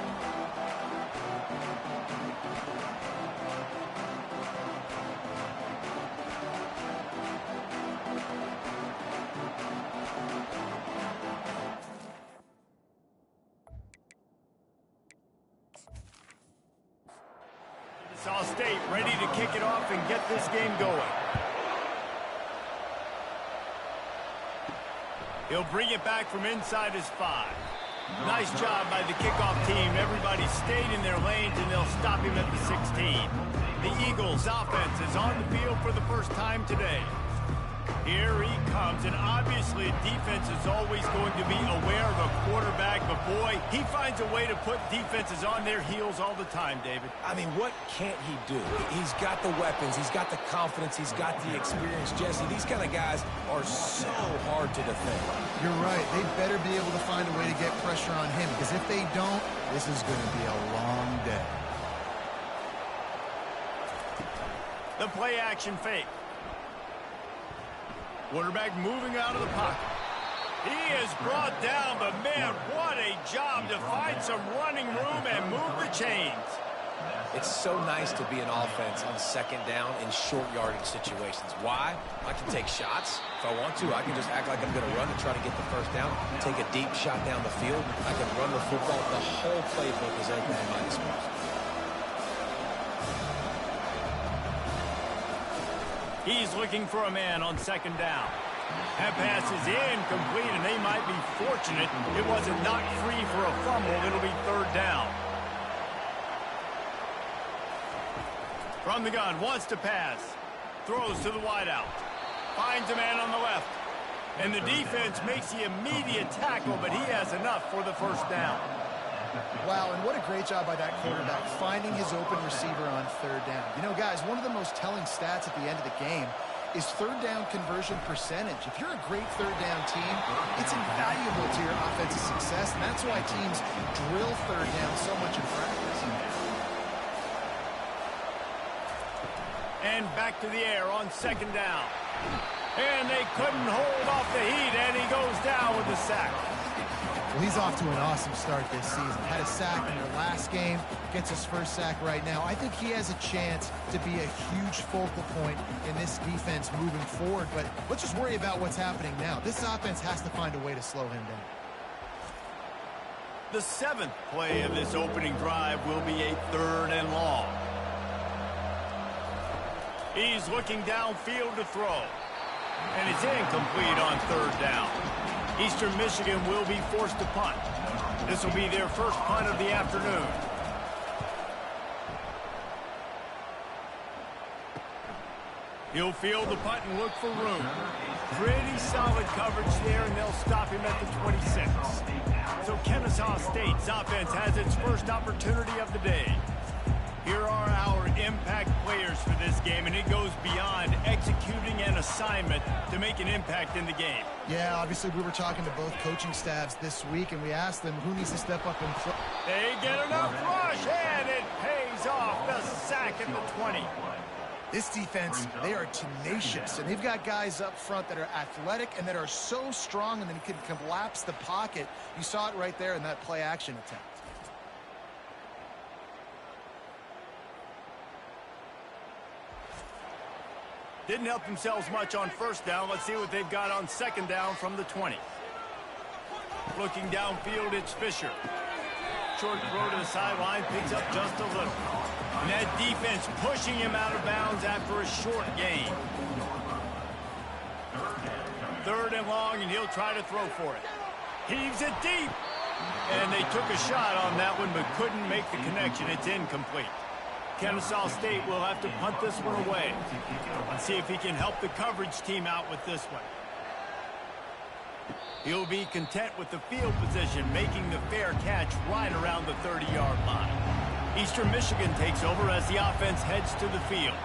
S1: Kennesaw State ready to kick it off and get this game going. He'll bring it back from inside his 5. Nice job by the kickoff team. Everybody stayed in their lanes, and they'll stop him at the 16. The Eagles' offense is on the field for the first time today. Here he comes, and obviously defense is always going to be aware of a quarterback, but boy, he finds a way to put defenses on their heels all the time, David.
S4: I mean, what can't he do? He's got the weapons, he's got the confidence, he's got the experience. Jesse, these kind of guys are so hard to defend.
S2: You're right. They better be able to find a way to get pressure on him, because if they don't, this is going to be a long day.
S1: The play-action fake. Quarterback moving out of the pocket. He is brought down, but man, what a job to find some running room and move the chains.
S4: It's so nice to be an offense on second down in short yardage situations. Why? I can take shots. If I want to, I can just act like I'm going to run and try to get the first down, take a deep shot down the field. I can run the football. The whole playbook is open at my disposal.
S1: He's looking for a man on second down. That pass is incomplete, and they might be fortunate it wasn't knocked free for a fumble. It'll be third down. From the gun, wants to pass. Throws to the wideout. Finds a man on the left. And the defense makes the immediate tackle, but he has enough for the first down.
S2: Wow, and what a great job by that quarterback, finding his open receiver on third down. You know, guys, one of the most telling stats at the end of the game is third down conversion percentage. If you're a great third down team, it's invaluable to your offensive success, and that's why teams drill third down so much in practice.
S1: And back to the air on second down. And they couldn't hold off the heat, and he goes down with the sack.
S2: Well, he's off to an awesome start this season. Had a sack in their last game, gets his first sack right now. I think he has a chance to be a huge focal point in this defense moving forward, but let's just worry about what's happening now. This offense has to find a way to slow him down.
S1: The 7th play of this opening drive will be a third and long. He's looking downfield to throw. And it's incomplete on third down. Eastern Michigan will be forced to punt. This will be their first punt of the afternoon. He'll field the punt and look for room. Pretty solid coverage there, and they'll stop him at the 26. So Kennesaw State's offense has its first opportunity of the day. Here are our impact players for this game, and it goes beyond executing an assignment to make an impact in the game.
S2: Yeah, obviously we were talking to both coaching staffs this week, and we asked them who needs to step up and play.
S1: They get enough rush, and it pays off. The sack at the 20.
S2: This defense, they are tenacious, and they've got guys up front that are athletic and that are so strong and then can collapse the pocket. You saw it right there in that play-action attempt.
S1: Didn't help themselves much on first down. Let's see what they've got on second down from the 20. Looking downfield, it's Fisher. Short throw to the sideline, picks up just a little. And that defense pushing him out of bounds after a short gain. Third and long, and he'll try to throw for it. Heaves it deep. And they took a shot on that one, but couldn't make the connection. It's incomplete. Kennesaw State will have to punt this one away. Let's see if he can help the coverage team out with this one. He'll be content with the field position, making the fair catch right around the 30-yard line. Eastern Michigan takes over as the offense heads to the field.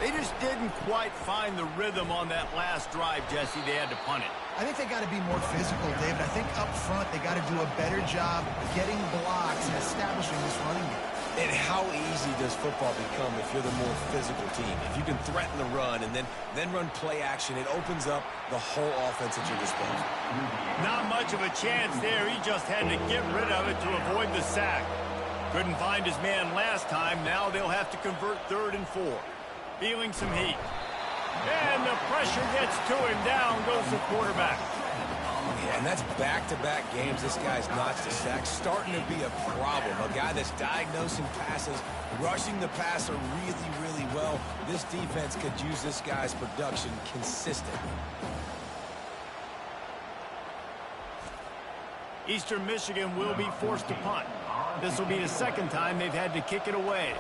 S1: They just didn't quite find the rhythm on that last drive, Jesse. They had to punt it.
S2: I think they got to be more physical, David. I think up front they got to do a better job getting blocks and establishing this running game.
S4: And how easy does football become if you're the more physical team? If you can threaten the run and then run play action, it opens up the whole offense at your disposal.
S1: Not much of a chance there. He just had to get rid of it to avoid the sack. Couldn't find his man last time. Now they'll have to convert 3rd and 4. Feeling some heat. And the pressure gets to him. Down goes the quarterback.
S4: Yeah, and that's back-to-back games this guy's notched a sack. Starting to be a problem. A guy that's diagnosing passes, rushing the passer really, really well. This defense could use this guy's production consistently.
S1: Eastern Michigan will be forced to punt. This will be the second time they've had to kick it away.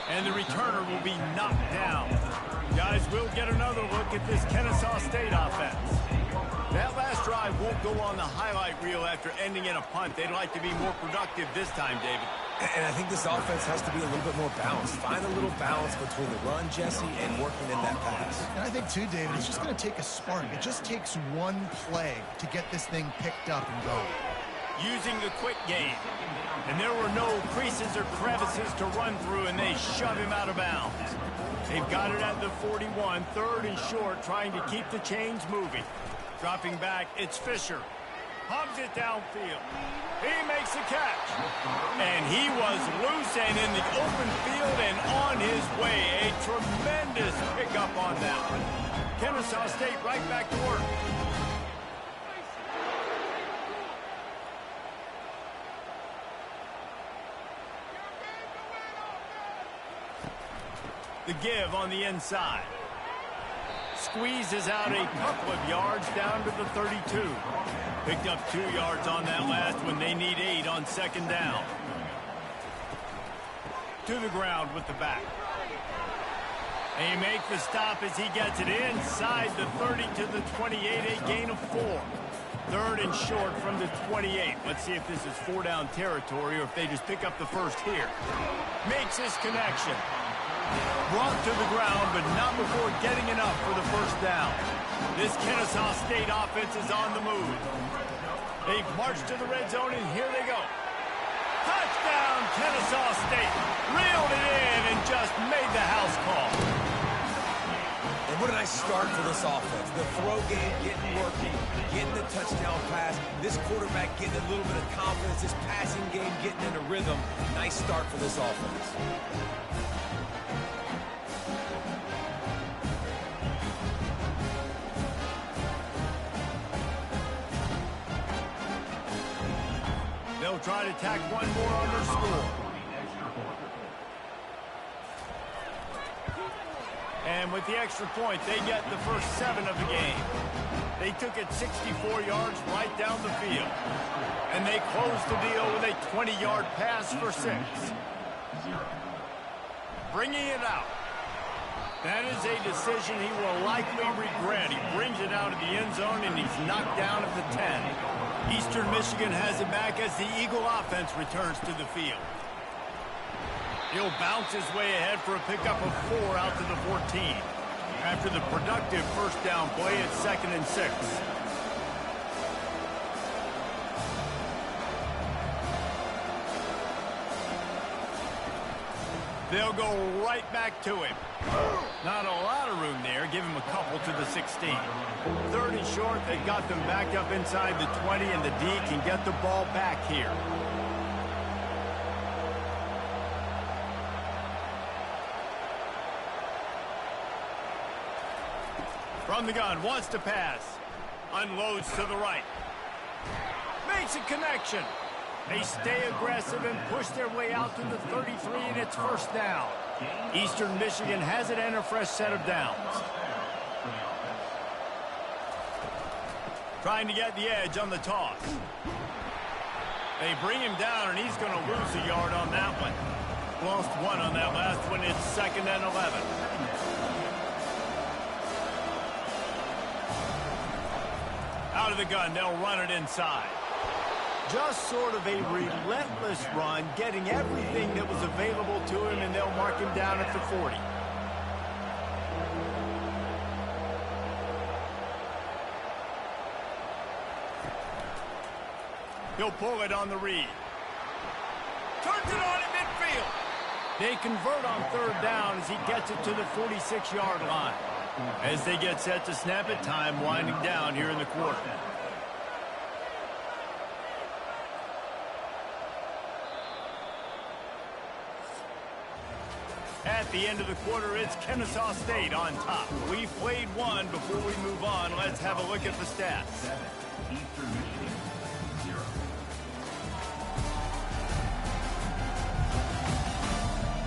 S1: And the returner will be knocked down. Guys, we'll get another look at this Kennesaw State offense. That last drive won't go on the highlight reel after ending in a punt. They'd like to be more productive this time, David.
S4: And I think this offense has to be a little bit more balanced. Find a little balance between the run, Jesse, and working in that pass.
S2: And I think, too, David, it's just going to take a spark. It just takes one play to get this thing picked up and going.
S1: Using the quick game. And there were no creases or crevices to run through, and they shove him out of bounds. They've got it at the 41, 3rd and short, trying to keep the chains moving. Dropping back, it's Fisher. Pumps it downfield. He makes the catch. And he was loose and in the open field and on his way. A tremendous pickup on that one. Kennesaw State right back to work. The give on the inside. Squeezes out a couple of yards down to the 32. Picked up 2 yards on that last when they need 8 on 2nd down. To the ground with the back. They make the stop as he gets it inside the 30 to the 28, a gain of 4. 3rd and short from the 28. Let's see if this is 4-down territory or if they just pick up the first here. Makes his connection. Brought to the ground, but not before getting enough for the first down. This Kennesaw State offense is on the move. They've marched to the red zone, and here they go. Touchdown, Kennesaw State. Reeled it in and just made the house call.
S4: And what a nice start for this offense. The throw game getting working, getting the touchdown pass. This quarterback getting a little bit of confidence. This passing game getting in a rhythm. Nice start for this offense.
S1: They'll try to tack one more on their score. And with the extra point, they get the first 7 of the game. They took it 64 yards right down the field. And they closed the deal with a 20-yard pass for 6. Bringing it out. That is a decision he will likely regret. He brings it out of the end zone, and he's knocked down at the 10. Eastern Michigan has it back as the Eagle offense returns to the field. He'll bounce his way ahead for a pickup of 4 out to the 14. After the productive first down play at 2nd and 6. They'll go right back to him. Not a lot of room there. Give him a couple to the 16. 3rd and short. They got them backed up inside the 20, and the D can get the ball back here. From the gun, wants to pass. Unloads to the right. Makes a connection. They stay aggressive and push their way out to the 33, and it's first down. Eastern Michigan has it and a fresh set of downs. Trying to get the edge on the toss. They bring him down, and he's going to lose a yard on that one. lost one on that last one. It's 2nd and 11. Out of the gun, they'll run it inside. Just sort of a relentless run, getting everything that was available to him, and they'll mark him down at the 40. He'll pull it on the read. Turns it on in midfield. They convert on 3rd down as he gets it to the 46-yard line. As they get set to snap it, time winding down here in the quarter. At the end of the quarter, it's Kennesaw State on top. We've played one. Before we move on, let's have a look at the stats.
S3: Eastern Michigan, 0.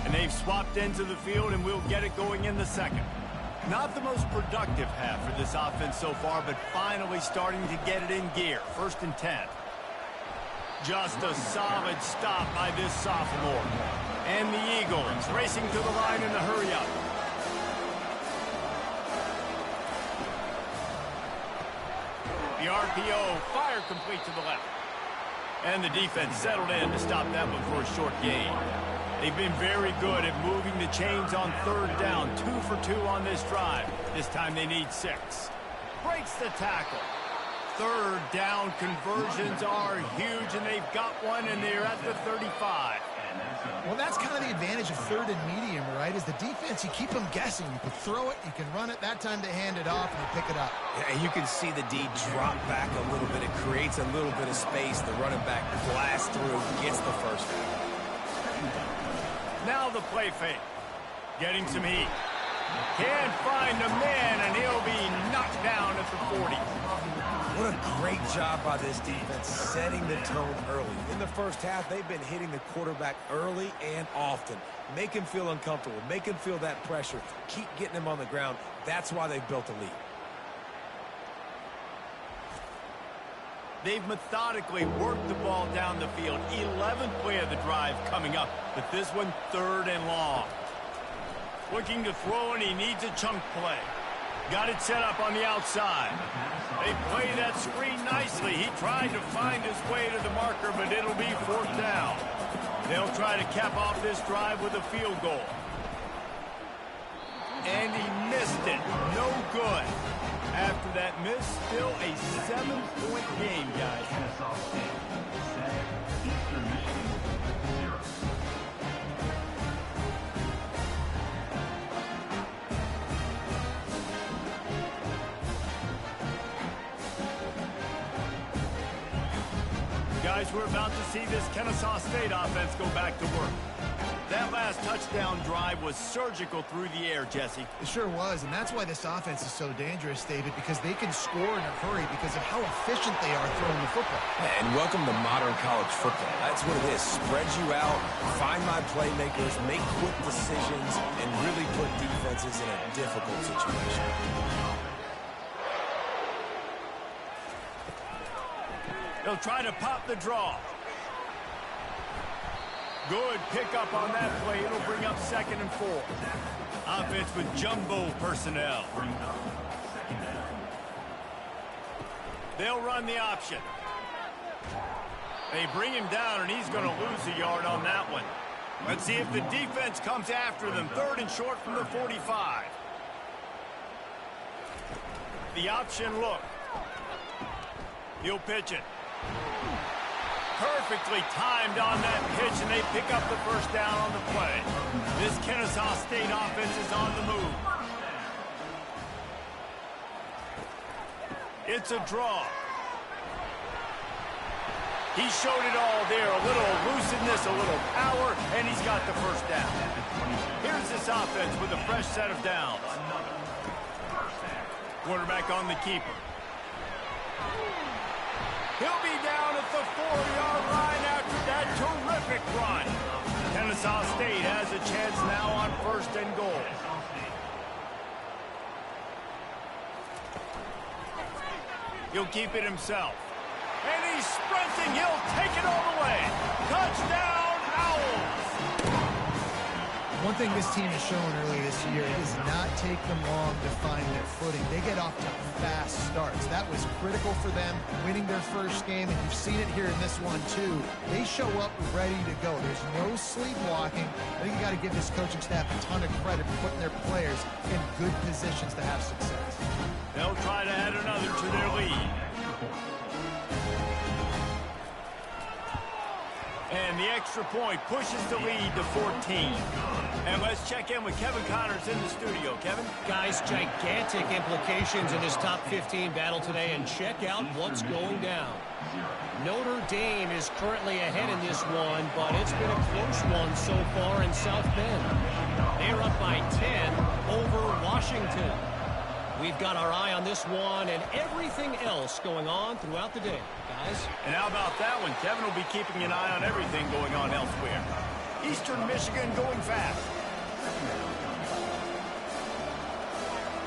S1: And they've swapped into the field, and we'll get it going in the 2nd. Not the most productive half for this offense so far, but finally starting to get it in gear. 1st and 10. Just a solid stop by this sophomore. And the Eagles racing to the line in the hurry-up. The RPO, fire complete to the left. And the defense settled in to stop that one for a short gain. They've been very good at moving the chains on 3rd down. 2 for 2 on this drive. This time they need 6. Breaks the tackle. 3rd down conversions are huge, and they've got one, and they're at the 35.
S2: Well, that's kind of the advantage of 3rd and medium, right? Is the defense, you keep them guessing. You can throw it, you can run it. That time they hand it off and they pick it up.
S4: Yeah, you can see the D drop back a little bit. It creates a little bit of space. The running back blasts through, gets the 1st down.
S1: Now the play fake. Getting some heat. Can't find a man, and he'll be knocked down at the 40.
S4: What a great job by this defense setting the tone early. In the 1st half, they've been hitting the quarterback early and often. Make him feel uncomfortable. Make him feel that pressure. Keep getting him on the ground. That's why they've built a lead.
S1: They've methodically worked the ball down the field. 11th play of the drive coming up, but this one 3rd and long. Looking to throw, and he needs a chunk play. Got it set up on the outside. They play that screen nicely. He tried to find his way to the marker, but it'll be 4th down. They'll try to cap off this drive with a field goal. And he missed it. No good. After that miss, still a 7-point game, guys.
S3: Kennesaw State, 7. Eastern Michigan, 0.
S1: Guys, we're about to see this Kennesaw State offense go back to work. That last touchdown drive was surgical through the air, Jesse.
S2: It sure was, and that's why this offense is so dangerous, David, because they can score in a hurry because of how efficient they are throwing the football.
S4: And welcome to modern college football. That's what it is. Spread you out, find my playmakers, make quick decisions, and really put defenses in a difficult situation.
S1: They'll try to pop the draw. Good pickup on that play. It'll bring up 2nd and 4. Offense with jumbo personnel. They'll run the option. They bring him down, and he's going to lose a yard on that one. Let's see if the defense comes after them. 3rd and short from the 45. The option look. He'll pitch it. Perfectly timed on that pitch, and they pick up the 1st down on the play. This Kennesaw State offense is on the move. It's a draw. He showed it all there. A little elusiveness, a little power, and he's got the 1st down. Here's this offense with a fresh set of downs. Quarterback on the keeper. He'll be down at the 4-yard line after that terrific run. Kennesaw State has a chance now on 1st and goal. He'll keep it himself. And he's sprinting. He'll take it all the way. Touchdown, Owls.
S2: One thing this team has shown early this year, it does not take them long to find their footing. They get off to fast starts. That was critical for them winning their first game, and you've seen it here in this one too. They show up ready to go. There's no sleepwalking. I think you got to give this coaching staff a ton of credit for putting their players in good positions to have success.
S1: They'll try to add another to their lead. And the extra point pushes the lead to 14. And let's check in with Kevin Connors in the studio. Kevin?
S5: Guys, gigantic implications in this top 15 battle today, and check out what's going down. Notre Dame is currently ahead in this one, but it's been a close one so far in South Bend. They're up by 10 over Washington. We've got our eye on this one and everything else going on throughout the day, guys.
S1: And how about that one? Kevin will be keeping an eye on everything going on elsewhere. Eastern Michigan going fast.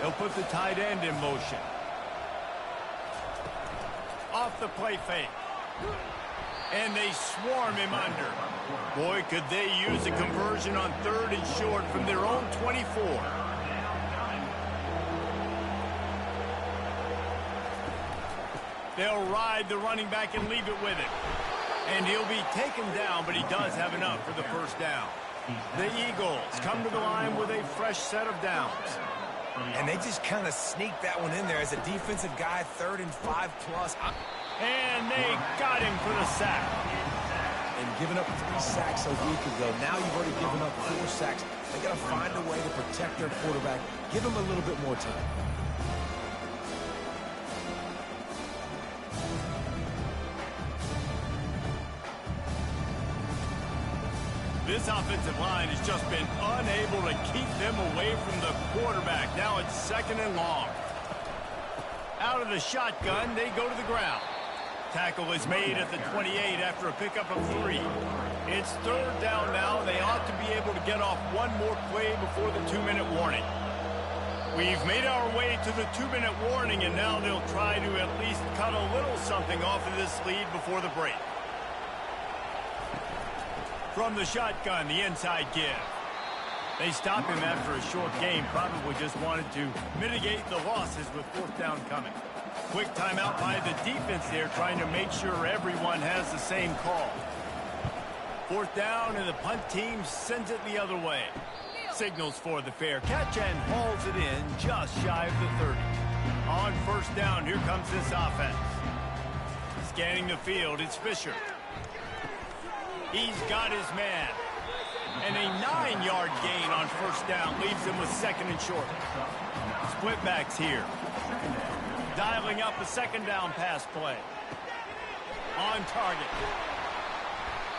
S1: They'll put the tight end in motion. Off the play fake. And they swarm him under. Boy, could they use a conversion on 3rd and short from their own 24. They'll ride the running back and leave it with it. And he'll be taken down, but he does have enough for the first down. The Eagles come to the line with a fresh set of downs.
S4: And they just kind of sneak that one in there as a defensive guy, 3rd and 5+.
S1: And they got him for the sack.
S4: And giving up 3 sacks a week ago. Now you've already given up 4 sacks. They got to find a way to protect their quarterback. Give him a little bit more time.
S1: This offensive line has just been unable to keep them away from the quarterback. Now it's 2nd and long. Out of the shotgun, they go to the ground. Tackle is made at the 28 after a pickup of 3. It's 3rd down now. They ought to be able to get off one more play before the 2-minute warning. We've made our way to the 2-minute warning, and now they'll try to at least cut a little something off of this lead before the break. From the shotgun, the inside give. They stop him after a short game. Probably just wanted to mitigate the losses with 4th down coming. Quick timeout by the defense there, trying to make sure everyone has the same call. 4th down, and the punt team sends it the other way. Signals for the fair catch and hauls it in just shy of the 30. On 1st down, here comes this offense. Scanning the field, it's Fisher. He's got his man. And a 9-yard gain on 1st down leaves him with 2nd and short. Split backs here. Dialing up a 2nd down pass play. On target.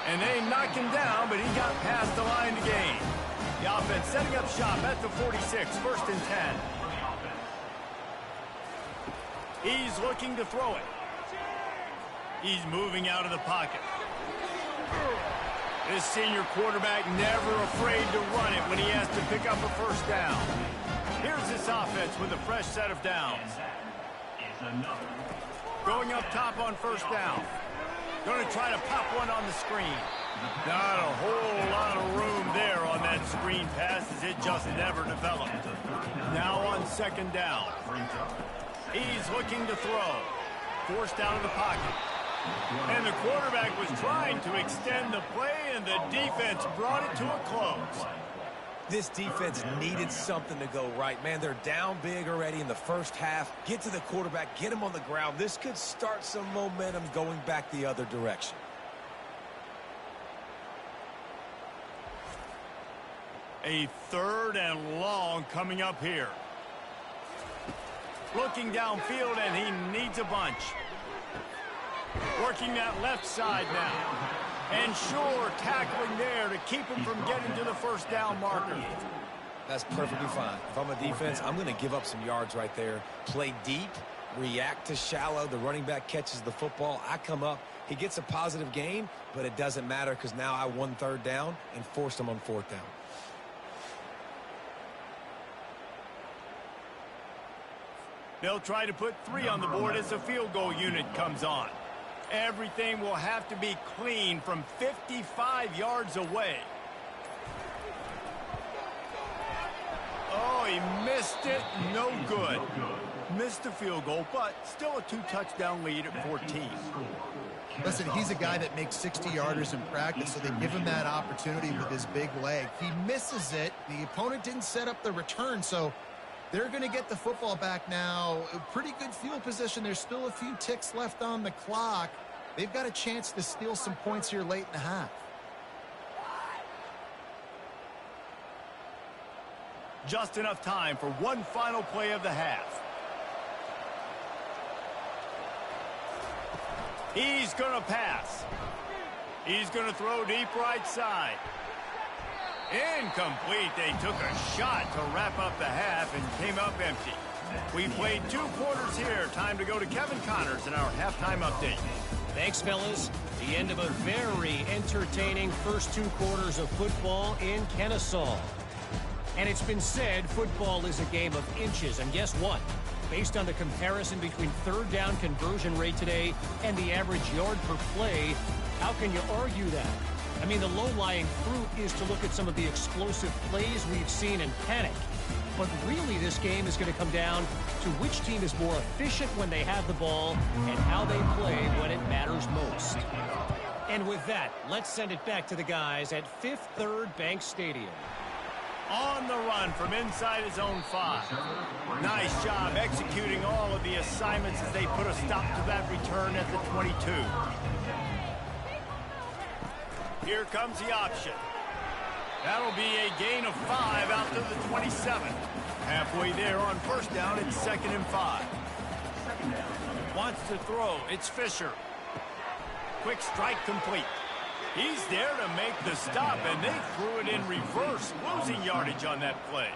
S1: And they knock him down, but he got past the line to gain. The offense setting up shop at the 46, 1st and 10. He's looking to throw it. He's moving out of the pocket. This senior quarterback never afraid to run it when he has to pick up a 1st down. Here's this offense with a fresh set of downs. Going up top on 1st down. Going to try to pop one on the screen. Not a whole lot of room there on that screen pass as it just never developed. Now on 2nd down. He's looking to throw. Forced out of the pocket. And the quarterback was trying to extend the play, and the defense brought it to a close.
S4: This defense needed something to go right. Man, they're down big already in the first half. Get to the quarterback, get him on the ground. This could start some momentum going back the other direction.
S1: A 3rd and long coming up here. Looking downfield, and he needs a bunch. Working that left side now. And sure, tackling there to keep him from getting to the 1st down marker.
S4: That's perfectly fine. If I'm a defense, I'm going to give up some yards right there. Play deep, react to shallow. The running back catches the football. I come up. He gets a positive gain, but it doesn't matter because now I won 3rd down and forced him on 4th down.
S1: They'll try to put 3 on the board as the field goal unit comes on. Everything will have to be clean from 55 yards away. Oh, he missed it. No good. Missed the field goal, but still a 2-touchdown lead at 14.
S2: Listen, he's a guy that makes 60-yarders in practice, so they give him that opportunity with his big leg. He misses it. The opponent didn't set up the return, so they're going to get the football back now. A pretty good field position. There's still a few ticks left on the clock. They've got a chance to steal some points here late in the half.
S1: Just enough time for one final play of the half. He's going to pass. He's going to throw deep right side. Incomplete. They took a shot to wrap up the half and came up empty. We played 2 quarters here. Time to go to Kevin Connors in our halftime update.
S5: Thanks, fellas. The end of a very entertaining first 2 quarters of football in Kennesaw. And it's been said football is a game of inches. And guess what? Based on the comparison between third down conversion rate today and the average yard per play, how can you argue that? I mean, the low-lying fruit is to look at some of the explosive plays we've seen and panic. But really, this game is going to come down to which team is more efficient when they have the ball and how they play when it matters most. And with that, let's send it back to the guys at Fifth Third Bank Stadium.
S1: On the run from inside his own 5. Nice job executing all of the assignments as they put a stop to that return at the 22. Here comes the option. That'll be a gain of 5 out to the 27. Halfway there on first down, it's 2nd and 5. Wants to throw. It's Fisher. Quick strike complete. He's there to make the stop, and they threw it in reverse, losing yardage on that play.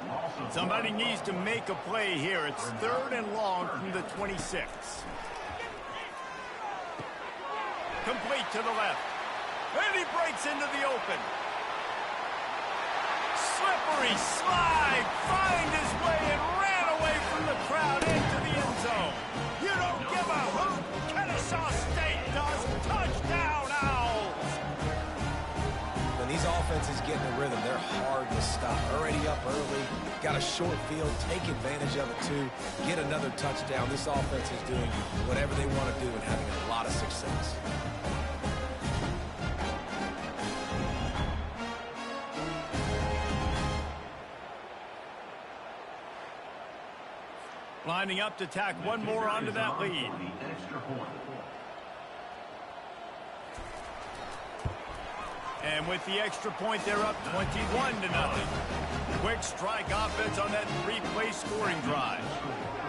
S1: Somebody needs to make a play here. It's 3rd and long from the 26. Complete to the left. And he breaks into the open. Slippery slide, find his way and ran away from the crowd into the end zone. You don't give a hoot. Kennesaw State does. Touchdown, Owls.
S4: When these offenses get in a rhythm, they're hard to stop. Already up early, got a short field, take advantage of it too, get another touchdown. This offense is doing whatever they want to do and having a lot of success.
S1: Lining up to tack one more onto that lead. And with the extra point, they're up 21-0. Quick strike offense on that 3-play scoring drive.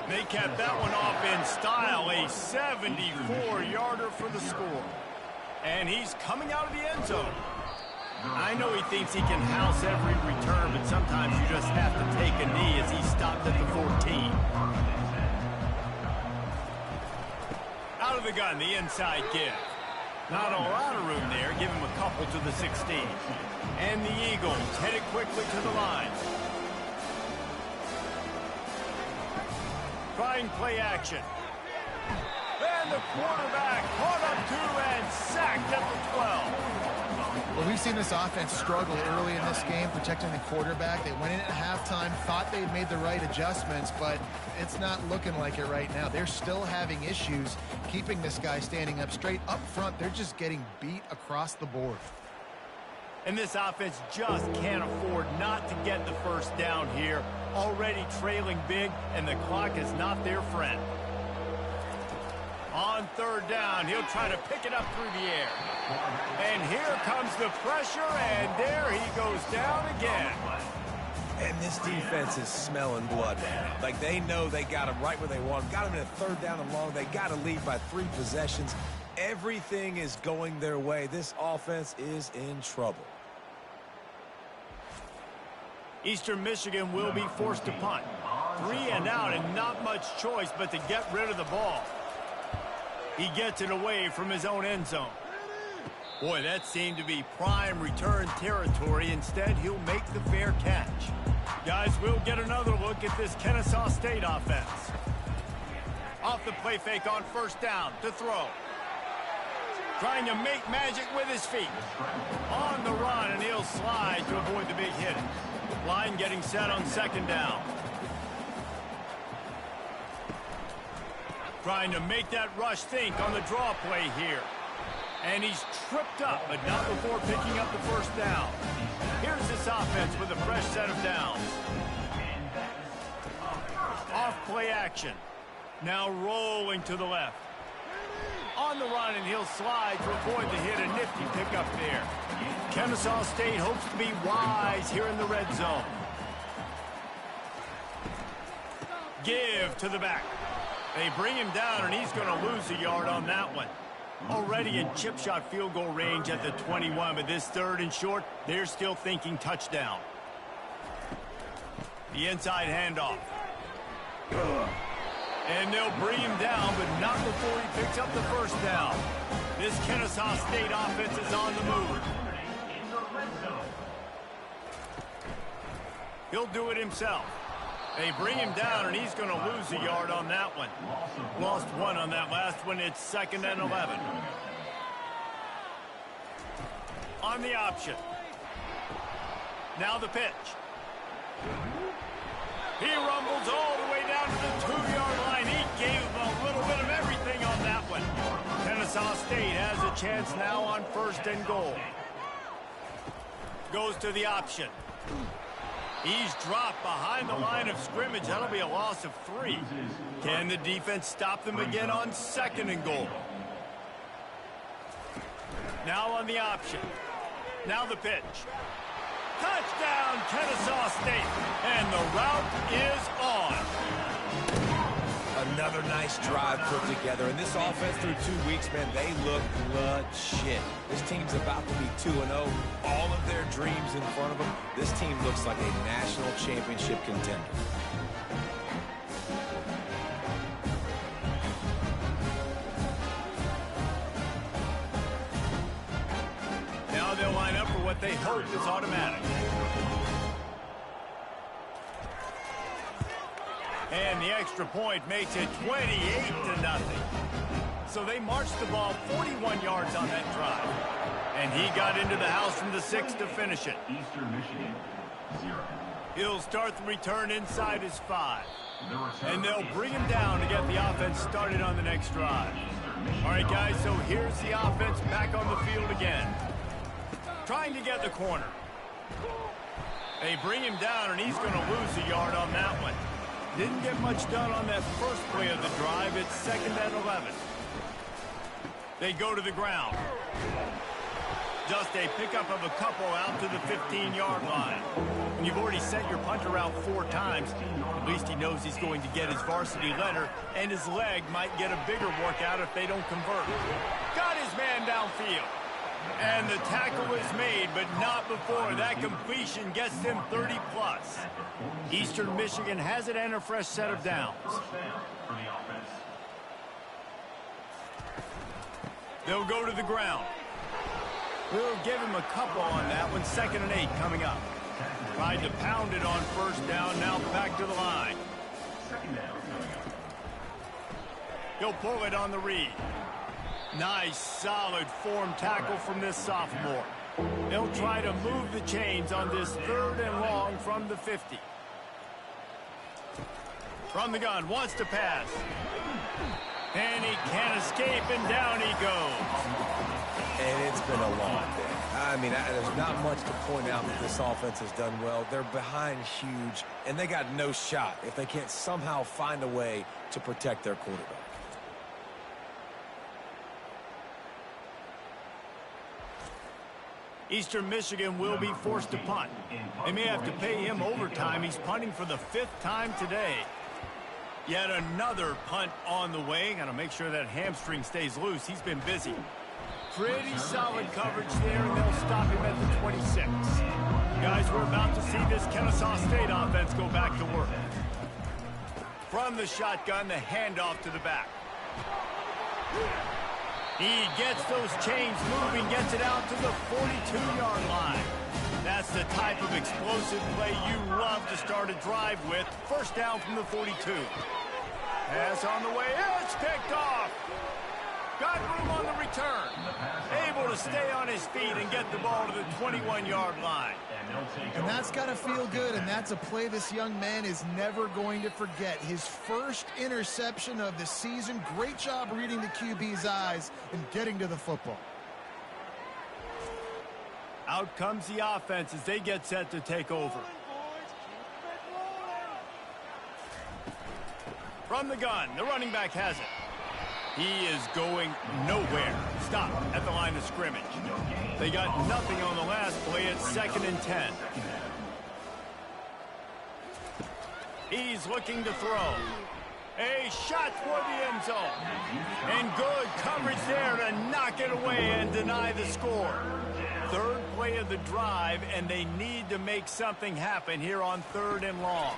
S1: They kept that one off in style, a 74-yarder for the score. And he's coming out of the end zone. I know he thinks he can house every return, but sometimes you just have to take a knee as he stopped at the 14. Out of the gun, the inside give. Not a lot of room there. Give him a couple to the 16. And the Eagles headed quickly to the line. Trying play action. And the quarterback caught up to and sacked at the 12.
S2: Well, we've seen this offense struggle early in this game, protecting the quarterback. They went in at halftime, thought they'd made the right adjustments, but it's not looking like it right now. They're still having issues keeping this guy standing up straight. Up front, they're just getting beat across the board.
S1: And this offense just can't afford not to get the first down here. Already trailing big, and the clock is not their friend. On third down, he'll try to pick it up through the air. And here comes the pressure, and there he goes down again.
S4: And this defense is smelling blood right now. Like, they know they got him right where they want him. Got him in a third down and long. They got to lead by 3 possessions. Everything is going their way. This offense is in trouble.
S1: Eastern Michigan will be forced to punt. 3 and out, and not much choice but to get rid of the ball. He gets it away from his own end zone. Boy, that seemed to be prime return territory. Instead, he'll make the fair catch. Guys, we'll get another look at this Kennesaw State offense. Off the play fake on first down to throw. Trying to make magic with his feet. On the run, and he'll slide to avoid the big hit. Line getting set on second down. Trying to make that rush think on the draw play here. And he's tripped up, but not before picking up the first down. Here's this offense with a fresh set of downs. Off play action. Now rolling to the left. On the run, and he'll slide to avoid the hit. A nifty pickup there. Kennesaw State hopes to be wise here in the red zone. Give to the back. They bring him down, and he's going to lose a yard on that one. Already in chip shot field goal range at the 21, but this third and short, they're still thinking touchdown. The inside handoff. And they'll bring him down, but not before he picks up the first down. This Kennesaw State offense is on the move. He'll do it himself. They bring him down, and he's going to lose a yard on that one. Lost one on that last one. It's 2nd and 11. On the option. Now the pitch. He rumbles all the way down to the 2-yard line. He gave him a little bit of everything on that one. Kennesaw State has a chance now on 1st and goal. Goes to the option. He's dropped behind the line of scrimmage. That'll be a loss of 3. Can the defense stop them again on 2nd and goal? Now on the option. Now the pitch. Touchdown, Kennesaw State. And the route is on.
S4: Another nice drive put together. And this offense through 2 weeks, man, they look legit. This team's about to be 2-0. All of their dreams in front of them. This team looks like a national championship contender.
S1: Now they'll line up for what they hope is automatic. And the extra point makes it 28-0. So they marched the ball 41 yards on that drive. And he got into the house from the 6 to finish it.
S3: Eastern Michigan, 0.
S1: He'll start the return inside his 5. And they'll bring him down to get the offense started on the next drive. All right, guys, so here's the offense back on the field again. Trying to get the corner. They bring him down, and he's going to lose a yard on that one. Didn't get much done on that first play of the drive. It's 2nd and 11. They go to the ground. Just a pickup of a couple out to the 15-yard line. And you've already sent your punter out 4 times. At least he knows he's going to get his varsity letter, and his leg might get a bigger workout if they don't convert. Got his man downfield. And the tackle is made, but not before that completion gets them 30-plus. Eastern Michigan has it and a fresh set of downs. They'll go to the ground. We'll give him a couple on that one. 2nd and 8 coming up. Tried to pound it on 1st down. Now back to the line. He'll pull it on the read. Nice, solid form tackle from this sophomore. They'll try to move the chains on this 3rd and long from the 50. From the gun, wants to pass. And he can't escape, and down he goes.
S4: And it's been a long day. I mean, there's not much to point out that this offense has done well. They're behind huge, and they got no shot if they can't somehow find a way to protect their quarterback.
S1: Eastern Michigan will be forced to punt. They may have to pay him overtime. He's punting for the 5th time today. Yet another punt on the way. Got to make sure that hamstring stays loose. He's been busy. Pretty solid coverage there, and they'll stop him at the 26. Guys, we're about to see this Kennesaw State offense go back to work. From the shotgun, the handoff to the back. He gets those chains moving, gets it out to the 42-yard line. That's the type of explosive play you love to start a drive with. 1st down from the 42. Pass on the way. It's picked off. Got room on the return. Able to stay on his feet and get the ball to the 21-yard line.
S2: And that's got to feel good, and that's a play this young man is never going to forget. His first interception of the season. Great job reading the QB's eyes and getting to the football.
S1: Out comes the offense as they get set to take over. From the gun, the running back has it. He is going nowhere. Stop at the line of scrimmage. They got nothing on the last play. It's 2nd and 10. He's looking to throw. A shot toward the end zone. And good coverage there to knock it away and deny the score. 3rd play of the drive, and they need to make something happen here on 3rd and long.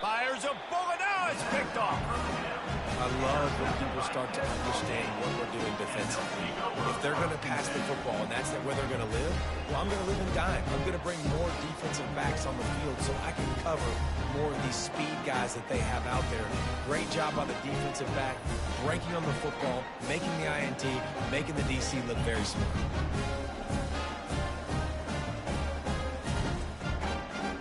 S1: Fires a bullet. Now it's picked off.
S4: I love when people start to understand what we're doing defensively. If they're going to pass the football and that's where they're going to live, well, I'm going to live in dime. I'm going to bring more defensive backs on the field so I can cover more of these speed guys that they have out there. Great job by the defensive back, breaking on the football, making the INT, making the DC look very smart.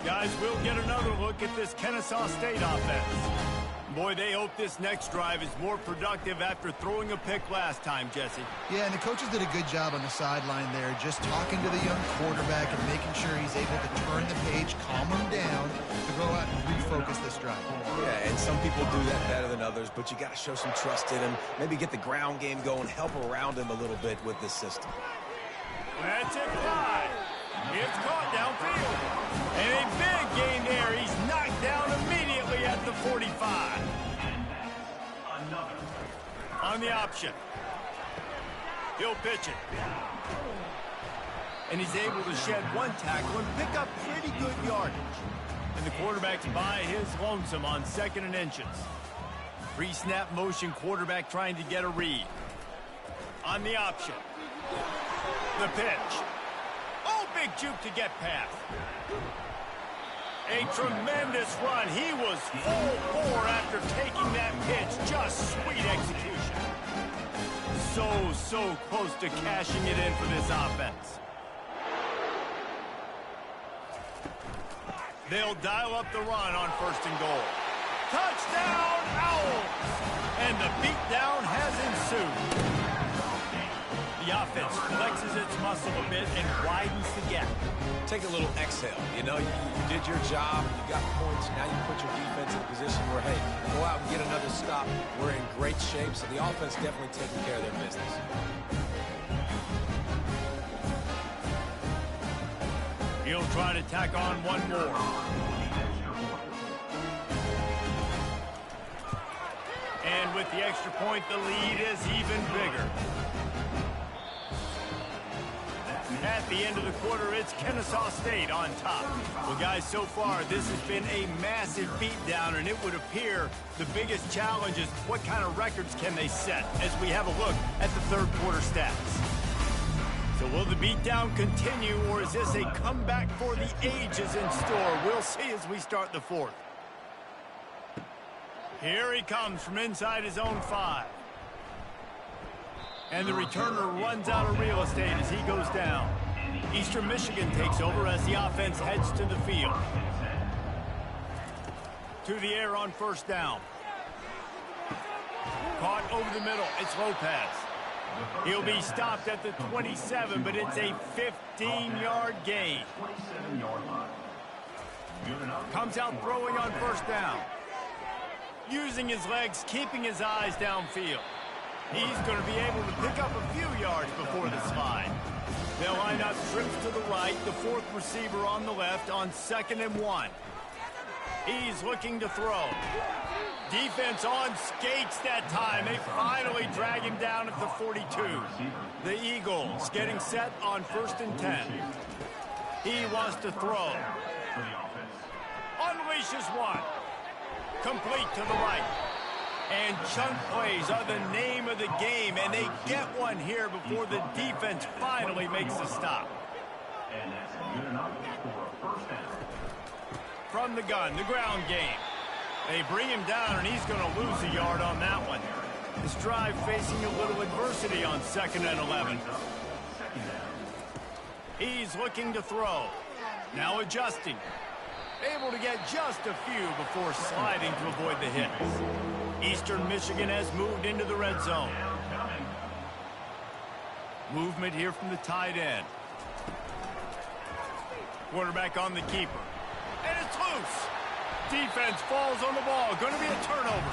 S1: Guys, we'll get another look at this Kennesaw State offense. Boy, they hope this next drive is more productive after throwing a pick last time, Jesse.
S2: Yeah, and the coaches did a good job on the sideline there, just talking to the young quarterback and making sure he's able to turn the page, calm him down, to go out and refocus this drive.
S4: Yeah, and some people do that better than others, but you got to show some trust in him, maybe get the ground game going, help around him a little bit with this system.
S1: That's it, five. It's caught downfield. And a big gain there. He's knocked down immediately at the 45. On the option. He'll pitch it. And he's able to shed one tackle and pick up pretty good yardage. And the quarterback's by his lonesome on 2nd and inches. Pre-snap motion quarterback trying to get a read. On the option. The pitch. Oh, big juke to get past. A tremendous run. He was full bore after taking that pitch. Just sweet execution. So close to cashing it in for this offense. They'll dial up the run on 1st and goal. Touchdown, Owls! And the beatdown has ensued. The offense flexes its muscle a bit and widens the gap.
S4: Take a little exhale. You know, you did your job, you got points, now you put your defense in a position where, hey, go out and get another stop. We're in great shape, so the offense definitely taking care of their business.
S1: He'll try to tack on one more. And with the extra point, the lead is even bigger. At the end of the quarter, it's Kennesaw State on top. Well, guys, so far, this has been a massive beatdown, and it would appear the biggest challenge is what kind of records can they set as we have a look at the 3rd quarter stats. So will the beatdown continue, or is this a comeback for the ages in store? We'll see as we start the 4th. Here he comes from inside his own 5. And the returner runs out of real estate as he goes down. Eastern Michigan takes over as the offense heads to the field. To the air on 1st down. Caught over the middle. It's Lopez. He'll be stopped at the 27, but it's a 15-yard gain. Comes out throwing on 1st down. Using his legs, keeping his eyes downfield. He's going to be able to pick up a few yards before the slide. They'll line up trips to the right, the 4th receiver on the left on 2nd and 1. He's looking to throw. Defense on skates that time. They finally drag him down at the 42. The Eagles getting set on 1st and 10. He wants to throw. Unleashes one. Complete to the right. And chunk plays are the name of the game, and they get one here before the defense finally makes the stop.
S3: And that's good enough for a 1st down.
S1: From the gun, the ground game. They bring him down, and he's going to lose a yard on that one. This drive facing a little adversity on 2nd and 11. He's looking to throw. Now adjusting. Able to get just a few before sliding to avoid the hits. Eastern Michigan has moved into the red zone. Movement here from the tight end. Quarterback on the keeper. And it's loose. Defense falls on the ball. Going to be a turnover.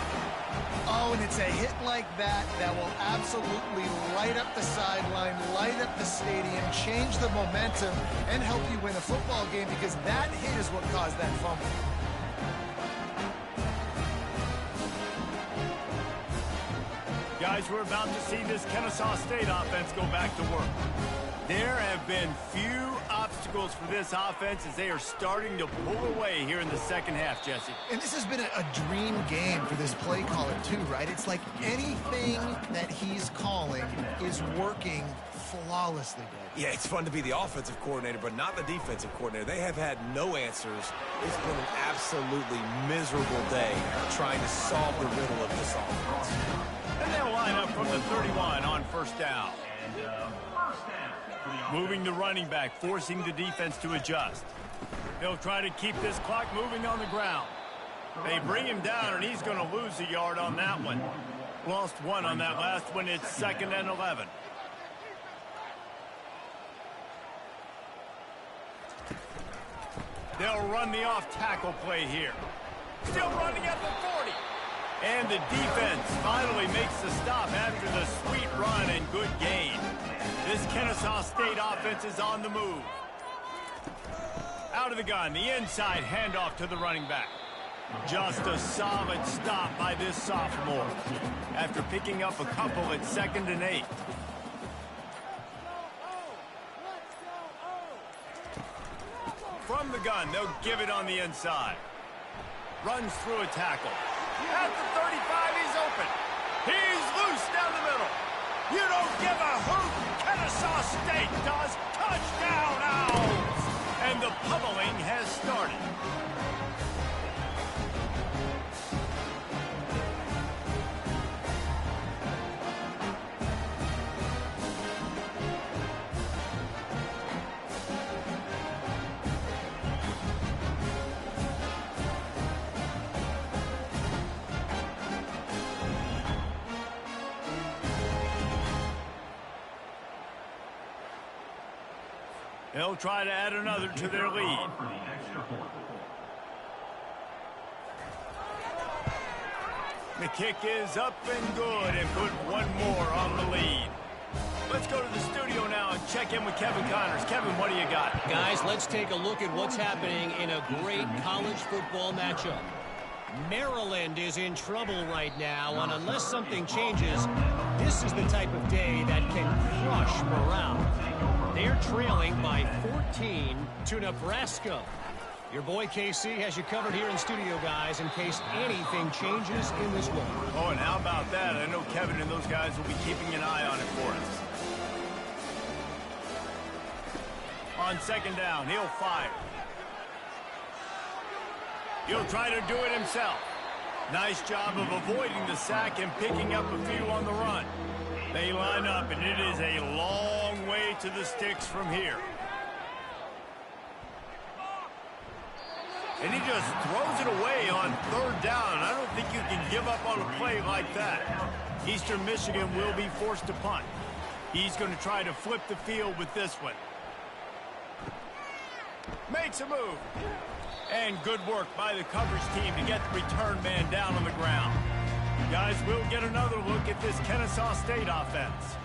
S2: Oh, and it's a hit like that that will absolutely light up the sideline, light up the stadium, change the momentum, and help you win a football game, because that hit is what caused that fumble.
S1: Guys, we're about to see this Kennesaw State offense go back to work. There have been few obstacles for this offense as they are starting to pull away here in the second half, Jesse.
S2: And this has been a dream game for this play caller too, right? It's like anything that he's calling is working flawlessly, Dave.
S4: Yeah, it's fun to be the offensive coordinator, but not the defensive coordinator. They have had no answers. It's been an absolutely miserable day trying to solve the riddle of this offense.
S1: And they'll line up from the 31 on first down. Moving the running back, forcing the defense to adjust. They'll try to keep this clock moving on the ground. They bring him down, and he's going to lose a yard on that one. Lost one on that last one. It's 2nd and 11. They'll run the off-tackle play here. Still running at the 40. And the defense finally makes the stop after the sweet run and good gain. This Kennesaw State offense is on the move. Out of the gun, the inside handoff to the running back. Just a solid stop by this sophomore after picking up a couple at 2nd and 8. From the gun, they'll give it on the inside. Runs through a tackle. At the 35, he's open. He's loose down the middle. You don't give a hoot. Kennesaw State does. Touchdown, Owls! And the pummeling has started. They'll try to add another to their lead. The kick is up and good, and put one more on the lead. Let's go to the studio now and check in with Kevin Connors. Kevin, what do you got?
S5: Guys, let's take a look at what's happening in a great college football matchup. Maryland is in trouble right now, and unless something changes, this is the type of day that can crush morale. They're trailing by 14 to Nebraska. Your boy KC has you covered here in studio, guys, in case anything changes in this one.
S1: Oh, and how about that? I know Kevin and those guys will be keeping an eye on it for us. On 2nd down, he'll fire. He'll try to do it himself. Nice job of avoiding the sack and picking up a few on the run. They line up, and it is a long way to the sticks from here. And he just throws it away on 3rd down. I don't think you can give up on a play like that. Eastern Michigan will be forced to punt. He's going to try to flip the field with this one. Makes a move. And good work by the coverage team to get the return man down on the ground. Guys, we'll get another look at this Kennesaw State offense.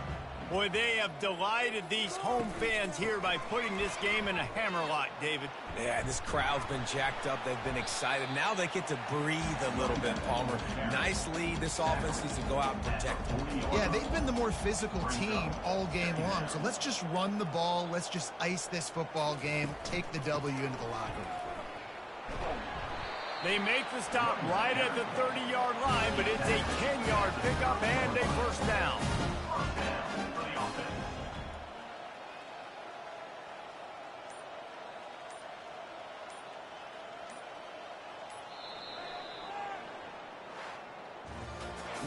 S1: Boy, they have delighted these home fans here by putting this game in a hammerlock, David.
S4: Yeah, this crowd's been jacked up. They've been excited. Now they get to breathe a little bit, Palmer. Nice lead. This offense needs to go out and protect them.
S2: Yeah, they've been the more physical team all game long. So let's just run the ball. Let's just ice this football game. Take the W into the locker room.
S1: They make the stop right at the 30-yard line, but it's a 10-yard pickup and a first down.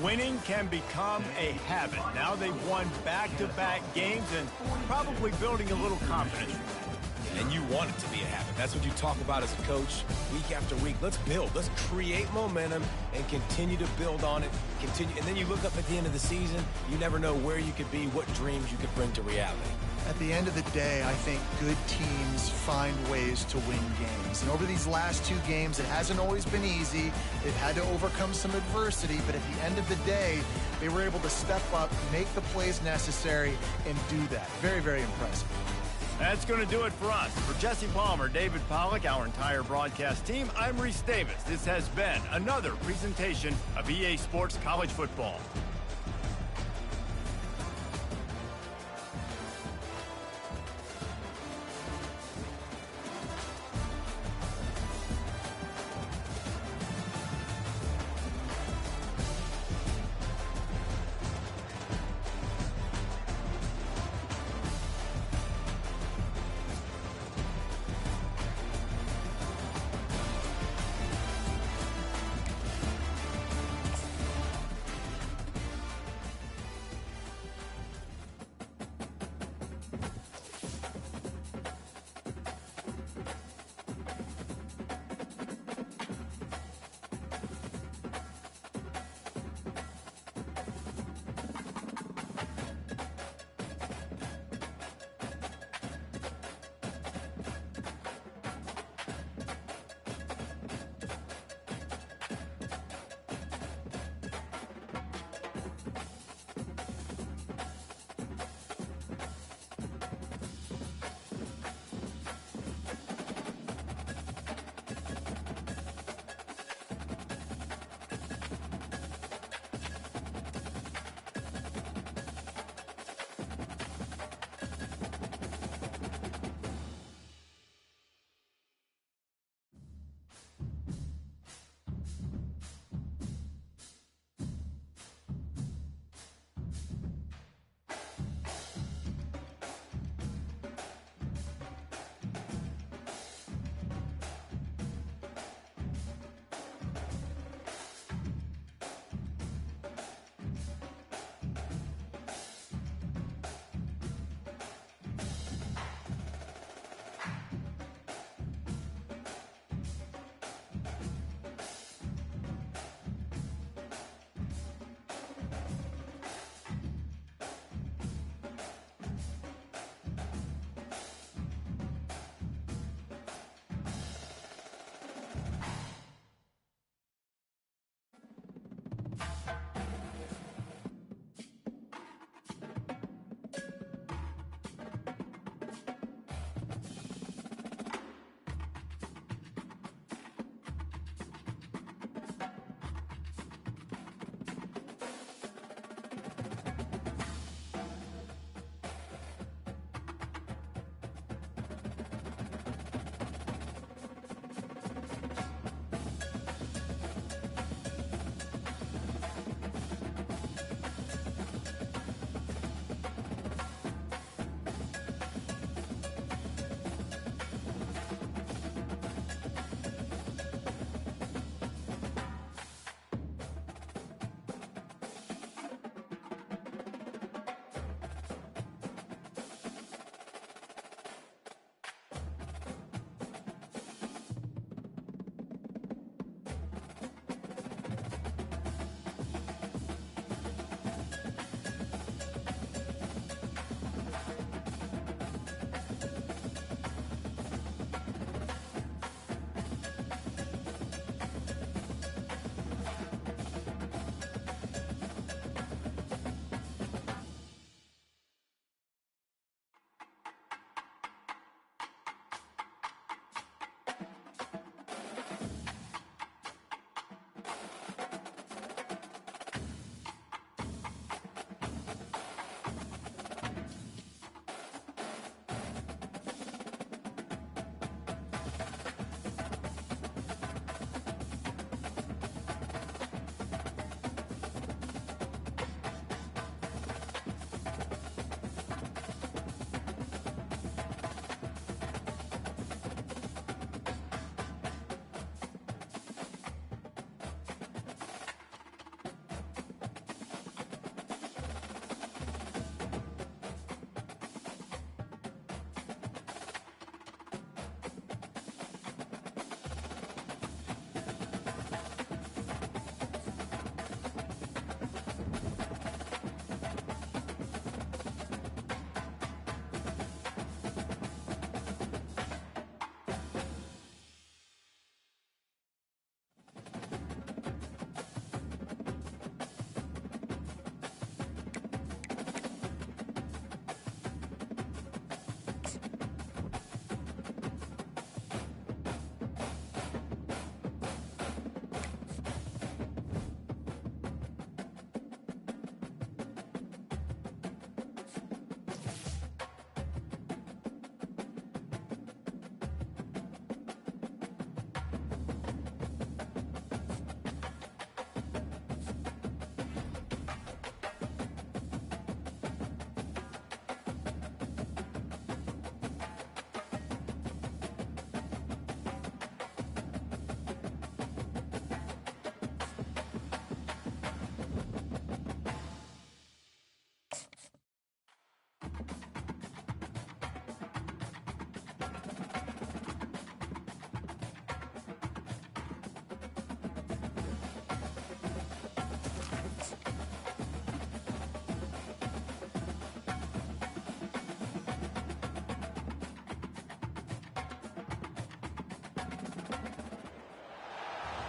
S1: Winning can become a habit. Now they've won back-to-back games and probably building a little confidence.
S4: And you want it to be a habit. That's what you talk about as a coach week after week. Let's build. Let's create momentum and continue to build on it. Continue, and then you look up at the end of the season, you never know where you could be, what dreams you could bring to reality.
S2: At the end of the day, I think good teams find ways to win games. And over these last 2 games, it hasn't always been easy. They've had to overcome some adversity, but at the end of the day, they were able to step up, make the plays necessary, and do that. Very, very impressive.
S1: That's going to do it for us. For Jesse Palmer, David Pollack, our entire broadcast team, I'm Reese Davis. This has been another presentation of EA Sports College Football.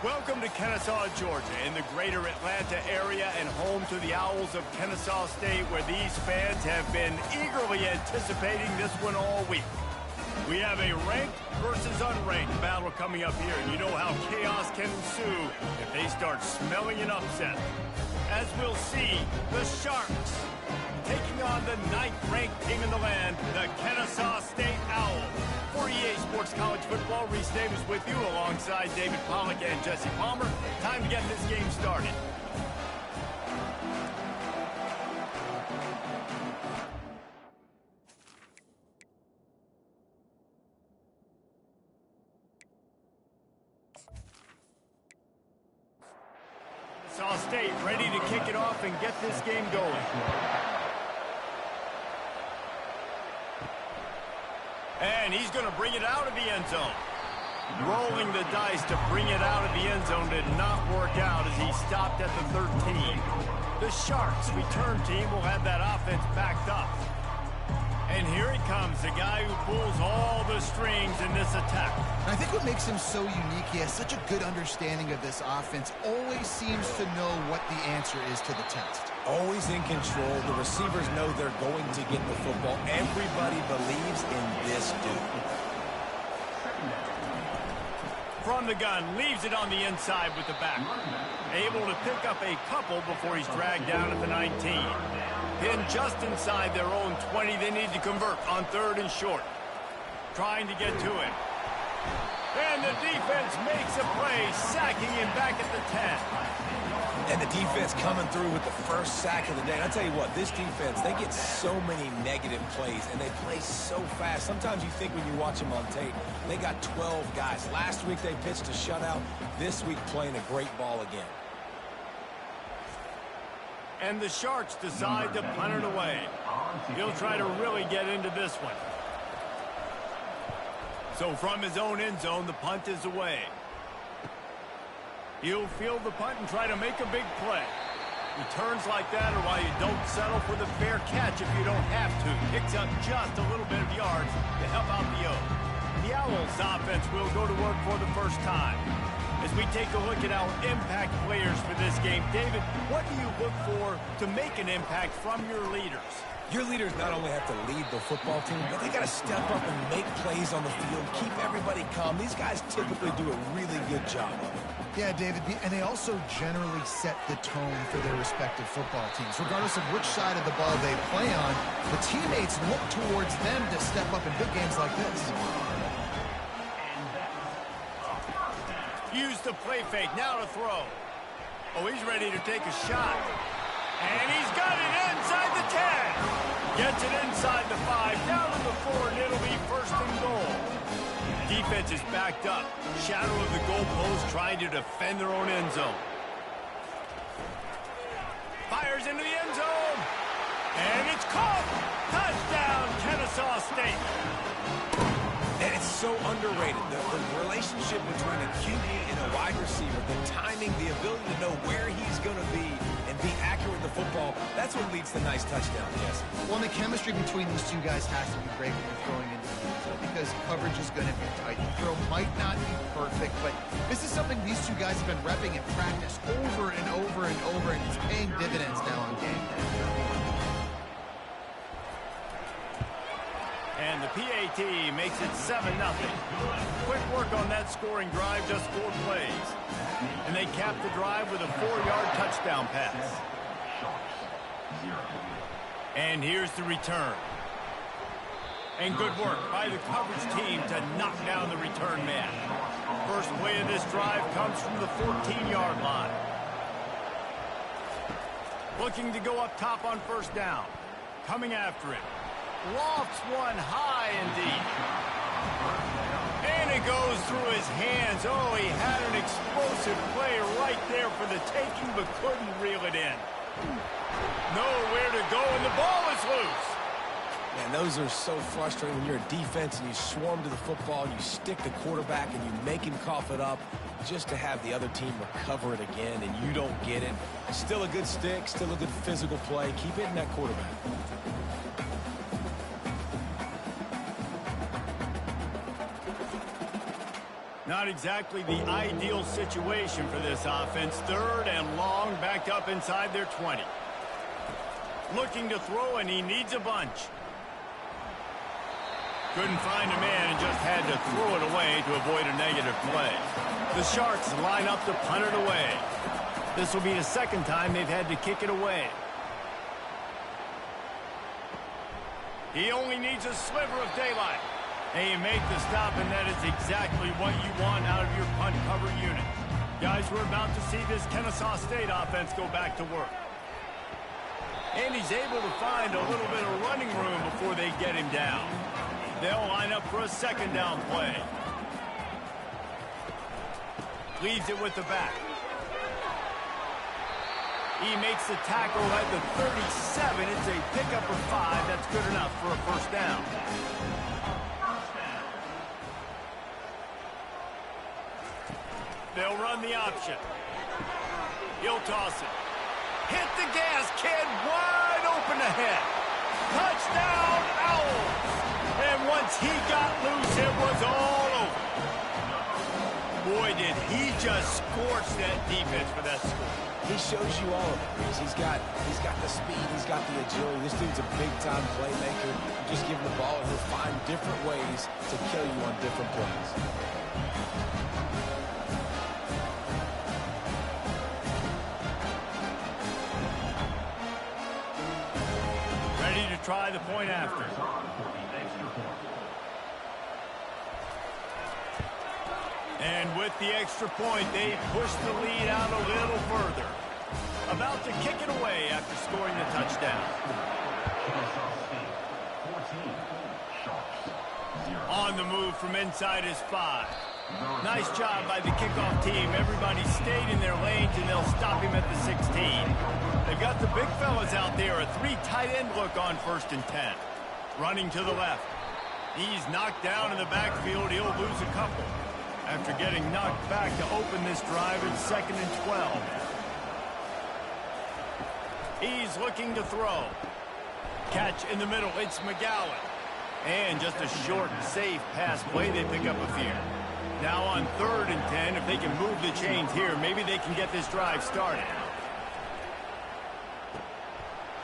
S1: Welcome to Kennesaw, Georgia, in the greater Atlanta area and home to the Owls of Kennesaw State, where these fans have been eagerly anticipating this one all week. We have a ranked versus unranked battle coming up here, and you know how chaos can ensue if they start smelling an upset. As we'll see, the Sharks taking on the 9th-ranked team in the land, the Kennesaw State Owls. For EA Sports College Football, Reese Davis with you alongside David Pollack and Jesse Palmer. Time to get this game started. Kennesaw State ready to kick it off and get this game going. And he's going to bring it out of the end zone. Rolling the dice to bring it out of the end zone did not work out as he stopped at the 13. The Sharks return team will have that offense backed up. And here he comes, the guy who pulls all the strings in this attack.
S2: And I think what makes him so unique, he has such a good understanding of this offense, always seems to know what the answer is to the test.
S4: Always in control. The receivers know they're going to get the football. Everybody believes in this dude.
S1: From the gun, leaves it on the inside with the back. Able to pick up a couple before he's dragged down at the 19. Pinned just inside their own 20. They need to convert on 3rd and short. Trying to get to it. And the defense makes a play, sacking him back at the 10.
S4: And the defense coming through with the first sack of the day. And I tell you what, this defense, they get so many negative plays, and they play so fast. Sometimes you think when you watch them on tape, they got 12 guys. Last week they pitched a shutout. This week playing a great ball again.
S1: And the Sharks decide to punt it away. He'll try to really get into this one. So from his own end zone, the punt is away. He'll field the punt and try to make a big play. Returns like that are why you don't settle for the fair catch if you don't have to. Picks up just a little bit of yards to help out the O. The Owls offense will go to work for the first time. As we take a look at our impact players for this game, David, what do you look for to make an impact from your leaders?
S4: Your leaders not only have to lead the football team, but they got to step up and make plays on the field, keep everybody calm. These guys typically do a really good job of it.
S2: Yeah, David, and they also generally set the tone for their respective football teams. Regardless of which side of the ball they play on, the teammates look towards them to step up in big games like this.
S1: Use the play fake, now to throw. Oh, he's ready to take a shot. And he's got it inside the 10. Gets it inside the 5, down to the 4, and it'll be 1st and goal. Defense is backed up. Shadow of the goalpost trying to defend their own end zone. Fires into the end zone. And it's caught. Touchdown, Kennesaw State.
S4: And it's so underrated. The relationship between a QB and a wide receiver, the timing, the ability to know where he's going to be and be accurate with the football, that's what leads to nice touchdowns, Jesse.
S2: Well, the chemistry between these two guys has to be great when you're throwing into the end zone because coverage is going to be tight. The throw might not be perfect, but this is something these two guys have been repping in practice over and over and over, and it's paying dividends now on game day.
S1: And the PAT makes it 7-0. Quick work on that scoring drive, just 4 plays. And they cap the drive with a 4-yard touchdown pass. And here's the return. And good work by the coverage team to knock down the return man. First play of this drive comes from the 14-yard line. Looking to go up top on 1st down. Coming after it. Lofts one high and deep. And it goes through his hands. Oh, he had an explosive play right there for the taking, but couldn't reel it in. Nowhere to go, and the ball is loose.
S4: Man, those are so frustrating when you're a defense and you swarm to the football, you stick the quarterback, and you make him cough it up just to have the other team recover it again, and you don't get it. Still a good stick, still a good physical play. Keep hitting that quarterback.
S1: Not exactly the ideal situation for this offense. 3rd and long, backed up inside their 20. Looking to throw, and he needs a bunch. Couldn't find a man and just had to throw it away to avoid a negative play. The Sharks line up to punt it away. This will be the 2nd time they've had to kick it away. He only needs a sliver of daylight. And you make the stop, and that is exactly what you want out of your punt cover unit. Guys, we're about to see this Kennesaw State offense go back to work. And he's able to find a little bit of running room before they get him down. They'll line up for a 2nd down play. Leads it with the back. He makes the tackle at the 37. It's a pickup of 5. That's good enough for a 1st down. They'll run the option. He'll toss it. Hit the gas, kid. Wide open ahead. Touchdown, Owls. And once he got loose, it was all over. Boy, did he just scorch that defense for that score.
S4: He shows you all of it. He's got the speed. He's got the agility. This dude's a big-time playmaker. You just give him the ball, and he'll find different ways to kill you on different plays.
S1: Ready to try the point after. And with the extra point, they push the lead out a little further. About to kick it away after scoring the touchdown. On the move from inside his 5. Nice job by the kickoff team. Everybody stayed in their lanes, and they'll stop him at the 16. They've got the big fellas out there. A 3 tight end look on 1st and 10. Running to the left. He's knocked down in the backfield. He'll lose a couple. After getting knocked back to open this drive, it's 2nd and 12. He's looking to throw. Catch in the middle. It's McGowan. And just a short, safe pass play. They pick up a few. Now on 3rd and 10, if they can move the chains here, maybe they can get this drive started.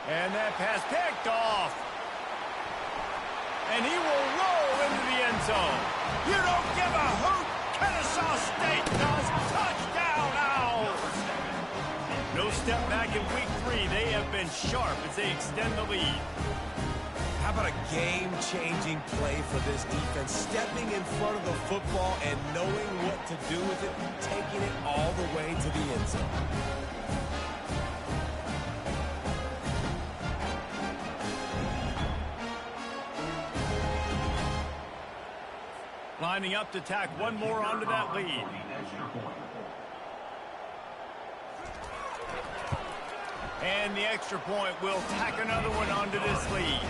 S1: And that pass picked off. And he will roll into the end zone. You don't give a hoot. Kennesaw State does. Touchdown, Owls. No step back in week 3. They have been sharp as they extend the lead.
S4: How about a game-changing play for this defense? Stepping in front of the football and knowing what to do with it, taking it all the way to the end zone.
S1: Lining up to tack one more onto that lead. And the extra point will tack another one onto this lead.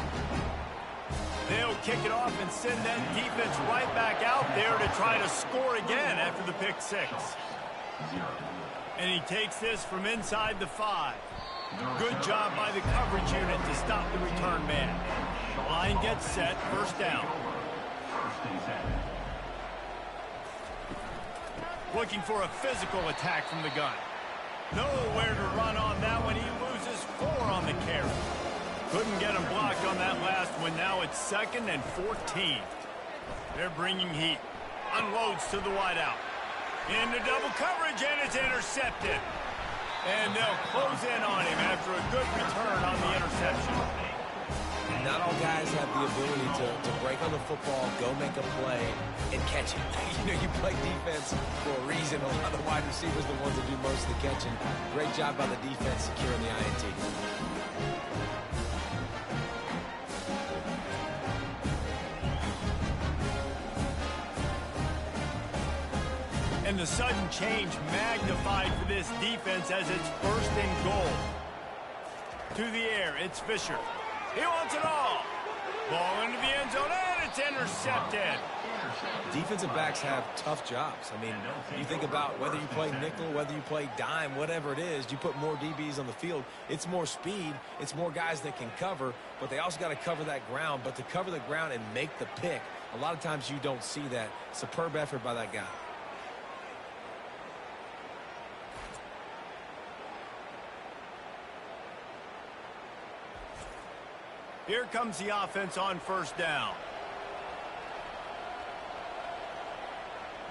S1: They'll kick it off and send that defense right back out there to try to score again after the pick 6. And he takes this from inside the 5. Good job by the coverage unit to stop the return man. Line gets set, 1st down. Looking for a physical attack from the gun. Nowhere to run on that one. He loses 4 on the carry. Couldn't get him blocked on that last one. Now it's 2nd and 14. They're bringing heat. Unloads to the wideout. Into double coverage, and it's intercepted. And they'll close in on him after a good return on the interception.
S4: Not all guys have the ability to break on the football, go make a play, and catch it. You play defense for a reason. A lot of the wide receivers are the ones that do most of the catching. Great job by the defense securing the INT.
S1: And the sudden change magnified for this defense as it's 1st and goal. To the air, it's Fisher. He wants it all. Ball into the end zone, and it's intercepted.
S4: Defensive backs have tough jobs. I mean, you think about whether you play nickel, whether you play dime, whatever it is, you put more DBs on the field. It's more speed. It's more guys that can cover, but they also got to cover that ground. But to cover the ground and make the pick, a lot of times you don't see that. Superb effort by that guy.
S1: Here comes the offense on first down.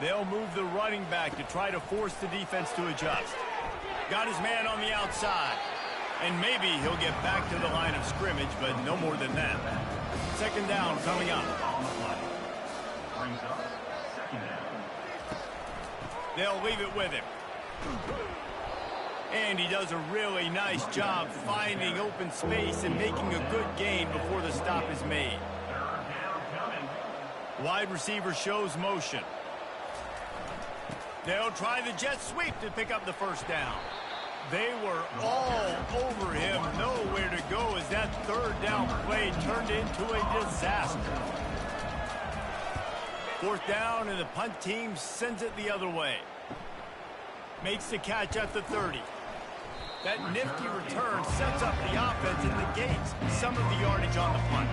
S1: They'll move the running back to try to force the defense to adjust. Got his man on the outside. And maybe he'll get back to the line of scrimmage, but no more than that. Second down coming up.
S3: Brings up second down.
S1: They'll leave it with him. And he does a really nice job finding open space and making a good gain before the stop is made.
S3: Third down coming.
S1: Wide receiver shows motion. They'll try the jet sweep to pick up the first down. They were all over him, nowhere to go as that third down play turned into a disaster. Fourth down, and the punt team sends it the other way. Makes the catch at the 30. That nifty return sets up the offense and negates some of the yardage on the punt.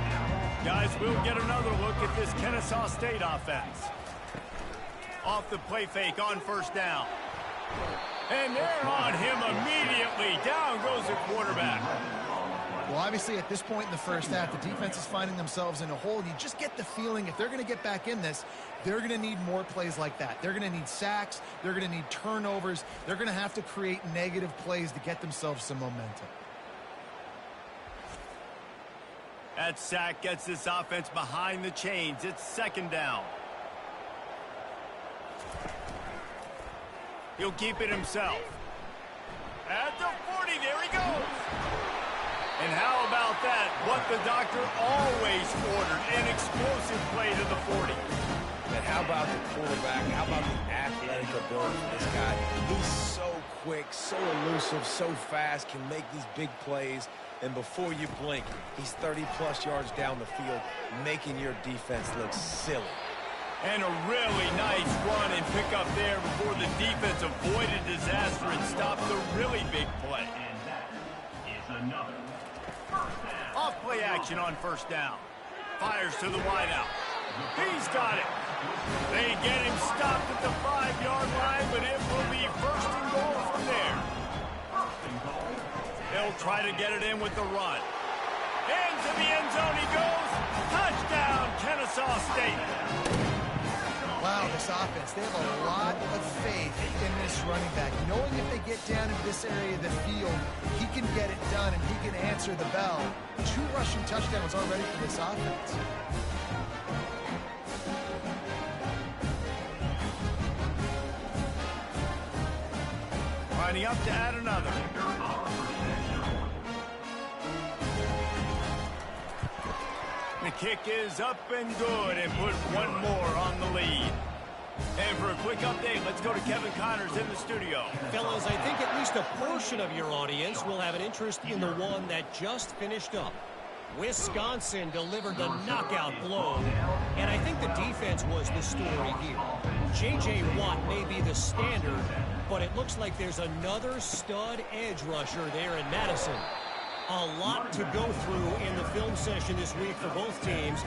S1: Guys, we'll get another look at this Kennesaw State offense. Off the play fake on first down. And they're on him immediately. Down goes the quarterback.
S2: Well, obviously, at this point in the first half, the defense is finding themselves in a hole. You just get the feeling if they're going to get back in this, they're going to need more plays like that. They're going to need sacks. They're going to need turnovers. They're going to have to create negative plays to get themselves some momentum.
S1: That sack gets this offense behind the chains. It's second down. He'll keep it himself. At the 40, there he goes. And how about that? What the doctor always ordered, an explosive play to the 40.
S4: And how about the quarterback? How about the athletic ability of this guy? He's so quick, so elusive, so fast, can make these big plays. And before you blink, he's 30-plus yards down the field, making your defense look silly.
S1: And a really nice run and pick up there before the defense avoided disaster and stopped the really big play.
S3: And that is another first down.
S1: Off play action on first down. Fires to the wideout. He's got it. They get him stopped at the 5-yard line, but it will be first and goal from there. They'll try to get it in with the run. Into the end zone he goes. Touchdown, Kennesaw State.
S2: Wow, this offense, they have a lot of faith in this running back. Knowing if they get down into this area of the field, he can get it done and he can answer the bell. 2 rushing touchdowns already for this offense.
S1: Lining up to add another. The kick is up and good and put one more on the lead. And for a quick update, let's go to Kevin Connors in the studio.
S5: Fellas, I think at least a portion of your audience will have an interest in the one that just finished up. Wisconsin delivered the knockout blow, and I think the defense was the story here. J.J. Watt may be the standard, but it looks like there's another stud edge rusher there in Madison. A lot to go through in the film session this week for both teams.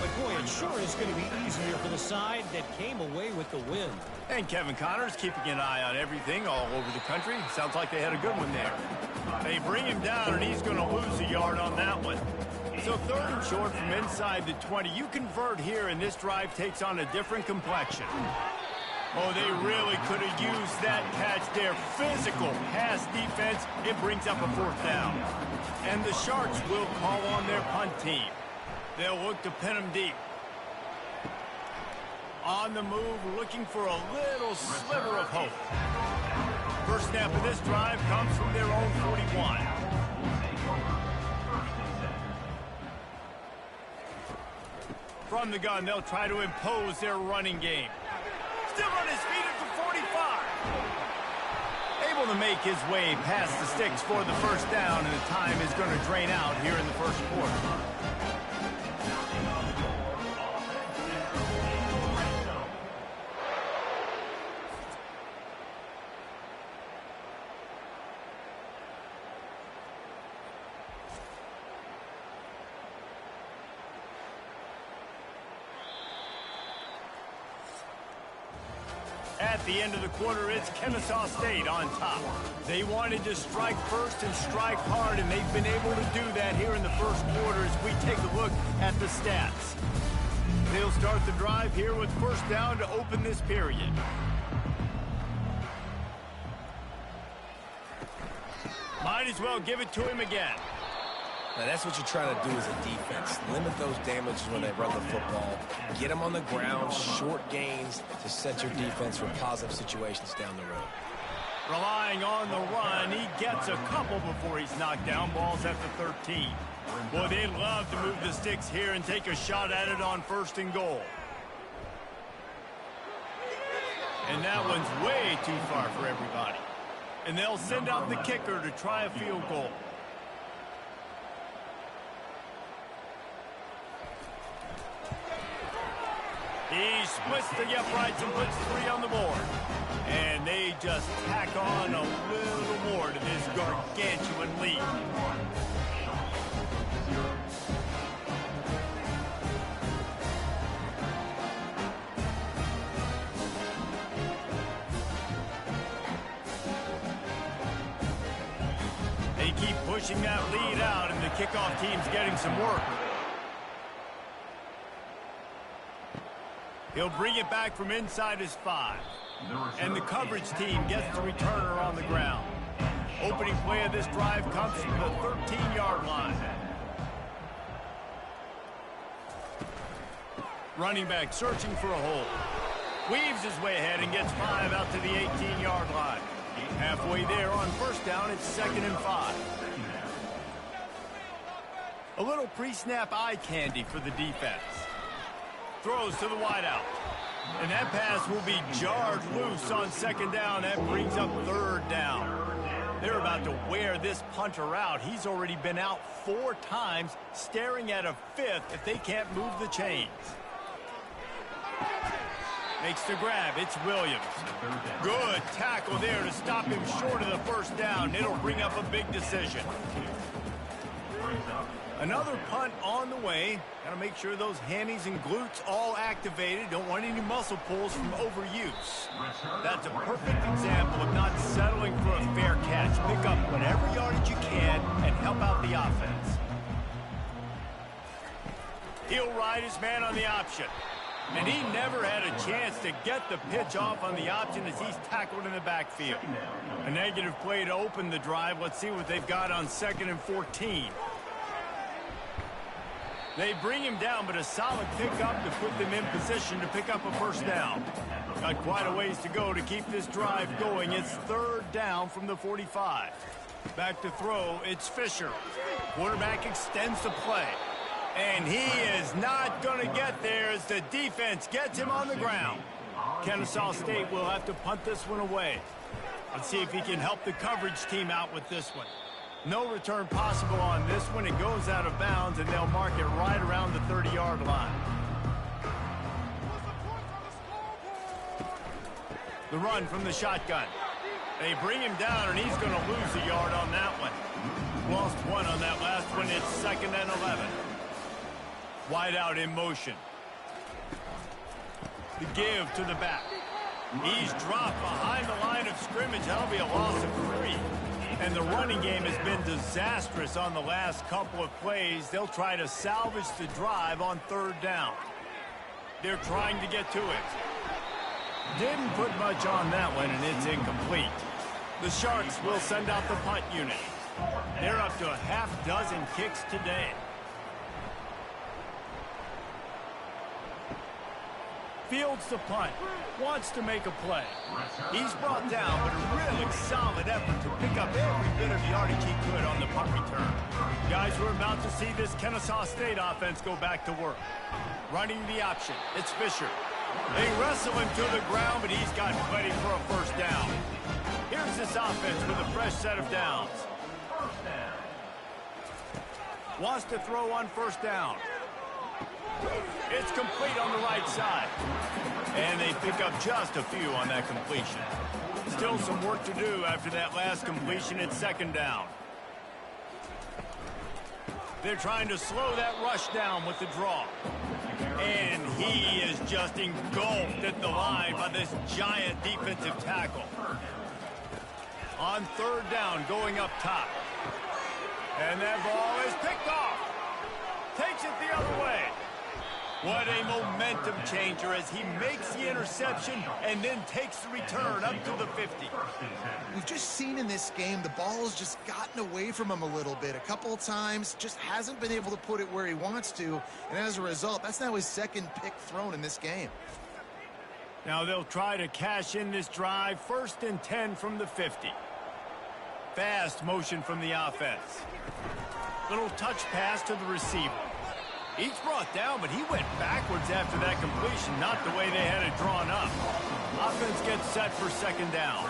S5: But, boy, it sure is going to be easier for the side that came away with the win.
S1: And Kevin Connors keeping an eye on everything all over the country. Sounds like they had a good one there. They bring him down, and he's going to lose a yard on that one. So third and short from inside the 20. You convert here, and this drive takes on a different complexion. Oh, they really could have used that catch there. Physical pass defense. It brings up a fourth down. And the Sharks will call on their punt team. They'll look to pin them deep. On the move, looking for a little sliver of hope. First snap of this drive comes from their own 41. From the gun, they'll try to impose their running game. Still on his feet at the 45. Able to make his way past the sticks for the first down, and the time is going to drain out here in the first quarter. At At the end of the quarter, it's Kennesaw State on top. They wanted to strike first and strike hard, and they've been able to do that here in the first quarter as we take a look at the stats. They'll start the drive here with first down to open this period. Might as well give it to him again.
S4: Now, that's what you're trying to do as a defense. Limit those damages when they run the football. Get them on the ground, short gains to set your defense for positive situations down the road.
S1: Relying on the run, he gets a couple before he's knocked down. Ball's at the 13. Boy, they'd love to move the sticks here and take a shot at it on first and goal. And that one's way too far for everybody. And they'll send out the kicker to try a field goal. He splits the uprights and puts 3 on the board. And they just tack on a little more to this gargantuan lead. They keep pushing that lead out, and the kickoff team's getting some work. He'll bring it back from inside his 5. And the coverage team gets the returner on the ground. Opening play of this drive comes from the 13-yard line. Running back searching for a hole. Weaves his way ahead and gets 5 out to the 18-yard line. Halfway there on first down, it's 2nd and 5. A little pre-snap eye candy for the defense. Throws to the wideout. And that pass will be jarred loose on 2nd down. That brings up 3rd down. They're about to wear this punter out. He's already been out 4 times, staring at a 5th if they can't move the chains. Makes the grab. It's Williams. Good tackle there to stop him short of the first down. It'll bring up a big decision. Another punt on the way. Got to make sure those hammies and glutes all activated. Don't want any muscle pulls from overuse. That's a perfect example of not settling for a fair catch. Pick up whatever yardage you can and help out the offense. He'll ride his man on the option. And he never had a chance to get the pitch off on the option as he's tackled in the backfield. A negative play to open the drive. Let's see what they've got on 2nd and 14. They bring him down, but a solid pickup to put them in position to pick up a first down. Got quite a ways to go to keep this drive going. It's 3rd down from the 45. Back to throw, it's Fisher. Quarterback extends the play. And he is not going to get there as the defense gets him on the ground. Kennesaw State will have to punt this one away. Let's see if he can help the coverage team out with this one. No return possible on this one. It goes out of bounds, and they'll mark it right around the 30-yard line. The run from the shotgun. They bring him down, and he's going to lose a yard on that one. Lost 1 on that last one. It's 2nd and 11. Wide out in motion. The give to the back. He's dropped behind the line of scrimmage. That'll be a loss of 3. And the running game has been disastrous on the last couple of plays. They'll try to salvage the drive on 3rd down. They're trying to get to it. Didn't put much on that one, and it's incomplete. The Sharks will send out the punt unit. They're up to a half-dozen kicks today. Fields the punt, wants to make a play. He's brought down, but a really solid effort to pick up every bit of yardage he could on the punt return. Guys, we're about to see this Kennesaw State offense go back to work. Running the option, it's Fisher. They wrestle him to the ground, but he's got plenty for a first down. Here's this offense with a fresh set of downs. Wants to throw on first down. It's complete on the right side. And they pick up just a few on that completion. Still some work to do after that last completion at 2nd down. They're trying to slow that rush down with the draw. And he is just engulfed at the line by this giant defensive tackle. On third down, going up top. And that ball is picked off. Takes it the other way. What a momentum changer as he makes the interception and then takes the return up to the 50.
S2: We've just seen in this game the ball has just gotten away from him a little bit. A couple of times, just hasn't been able to put it where he wants to. And as a result, that's now his second pick thrown in this game.
S1: Now they'll try to cash in this drive. 1st and 10 from the 50. Fast motion from the offense. Little touch pass to the receiver. Each brought down, but he went backwards after that completion, not the way they had it drawn up. Offense gets set for 2nd down.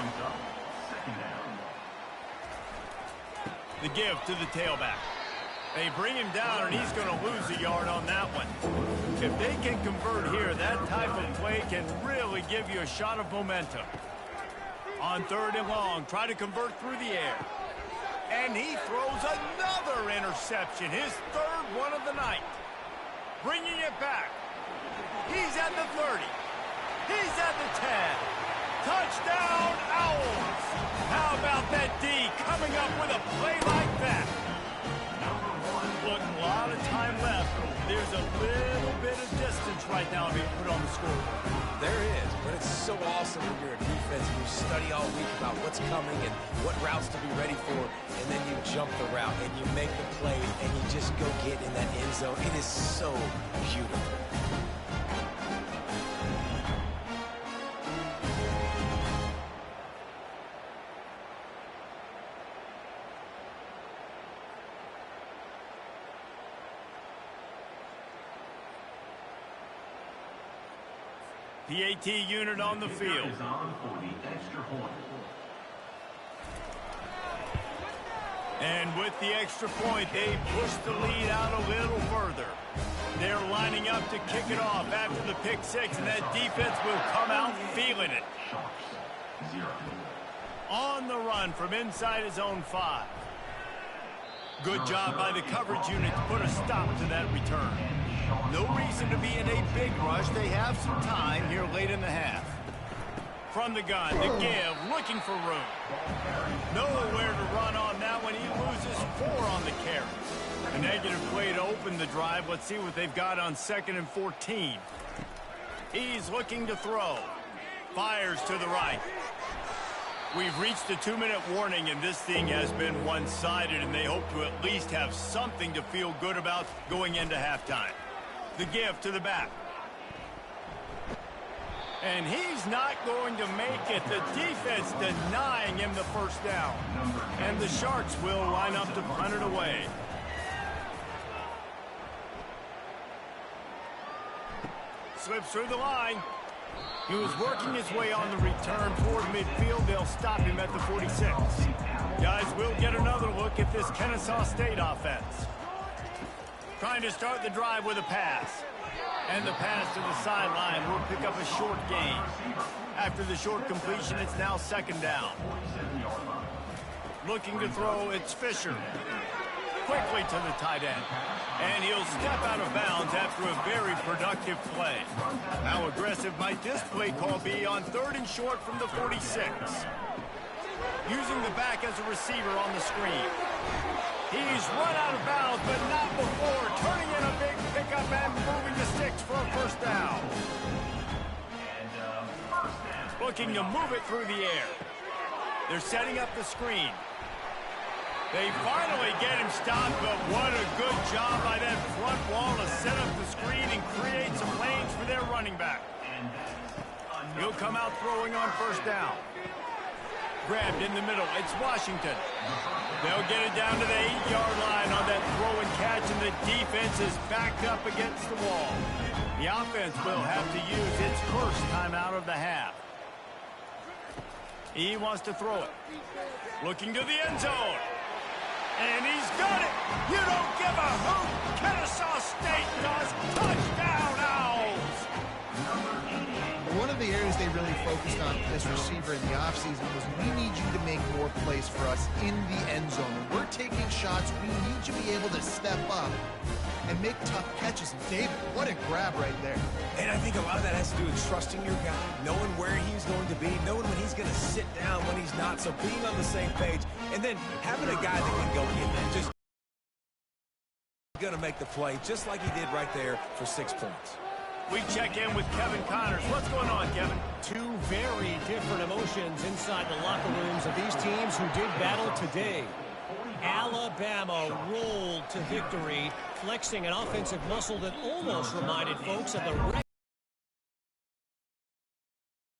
S1: The give to the tailback. They bring him down, and he's going to lose a yard on that one. If they can convert here, that type of play can really give you a shot of momentum. On 3rd and long, try to convert through the air. And he throws another interception, his 3rd one of the night. Bringing it back. He's at the 30. He's at the 10. Touchdown, Owls. How about that D coming up with a play like that? Look, a lot of time left. There's a little bit of distance right now being put on the scoreboard.
S4: There is, but it's so awesome when you're a defense and you study all week about what's coming and what routes to be ready for, and then you jump the route and you make the play and you just go get in that end zone. It is so beautiful.
S1: PAT unit on the field. And with the extra point, they push the lead out a little further. They're lining up to kick it off after the pick 6, and that defense will come out feeling it. On the run from inside his own 5. Good job by the coverage unit to put a stop to that return. No reason to be in a big rush. They have some time here late in the half. From the gun, the give, looking for room. Nowhere to run on that one. He loses 4 on the carry. A negative play to open the drive. Let's see what they've got on 2nd and 14. He's looking to throw. Fires to the right. We've reached the 2-minute warning, and this thing has been one-sided, and they hope to at least have something to feel good about going into halftime. The give to the back. And he's not going to make it. The defense denying him the 1st down. And the Sharks will line up to punt it away. Slips through the line. He was working his way on the return toward midfield. They'll stop him at the 46. Guys, we'll get another look at this Kennesaw State offense. Trying to start the drive with a pass. And the pass to the sideline will pick up a short gain. After the short completion, it's now 2nd down. Looking to throw, it's Fisher. Quickly to the tight end. And he'll step out of bounds after a very productive play. How aggressive might this play call be on 3rd and short from the 46? Using the back as a receiver on the screen. He's run out of bounds, but not before. Turning in a big pickup and moving the sticks for a 1st down. Looking to move it through the air. They're setting up the screen. They finally get him stopped, but what a good job by that front wall to set up the screen and create some lanes for their running back. He'll come out throwing on 1st down. Grabbed in the middle. It's Washington. They'll get it down to the 8-yard line on that throw and catch, and the defense is backed up against the wall. The offense will have to use its 1st timeout of the half. He wants to throw it. Looking to the end zone. And he's got it. You don't give a hoot. Kennesaw State does. Touchdown, Owls.
S2: One of the areas they really focused on this receiver in the offseason was we need you to make more plays for us in the end zone. And we're taking shots, we need you to be able to step up and make tough catches. And David, what a grab right there.
S4: And I think a lot of that has to do with trusting your guy, knowing where he's going to be, knowing when he's going to sit down, when he's not. So being on the same page, and then having a guy that can go in there, just going to make the play, just like he did right there for 6 points.
S1: We check in with Kevin Connors. What's going on, Kevin?
S5: Two very different emotions inside the locker rooms of these teams who did battle today. Alabama rolled to victory, flexing an offensive muscle that almost reminded folks of the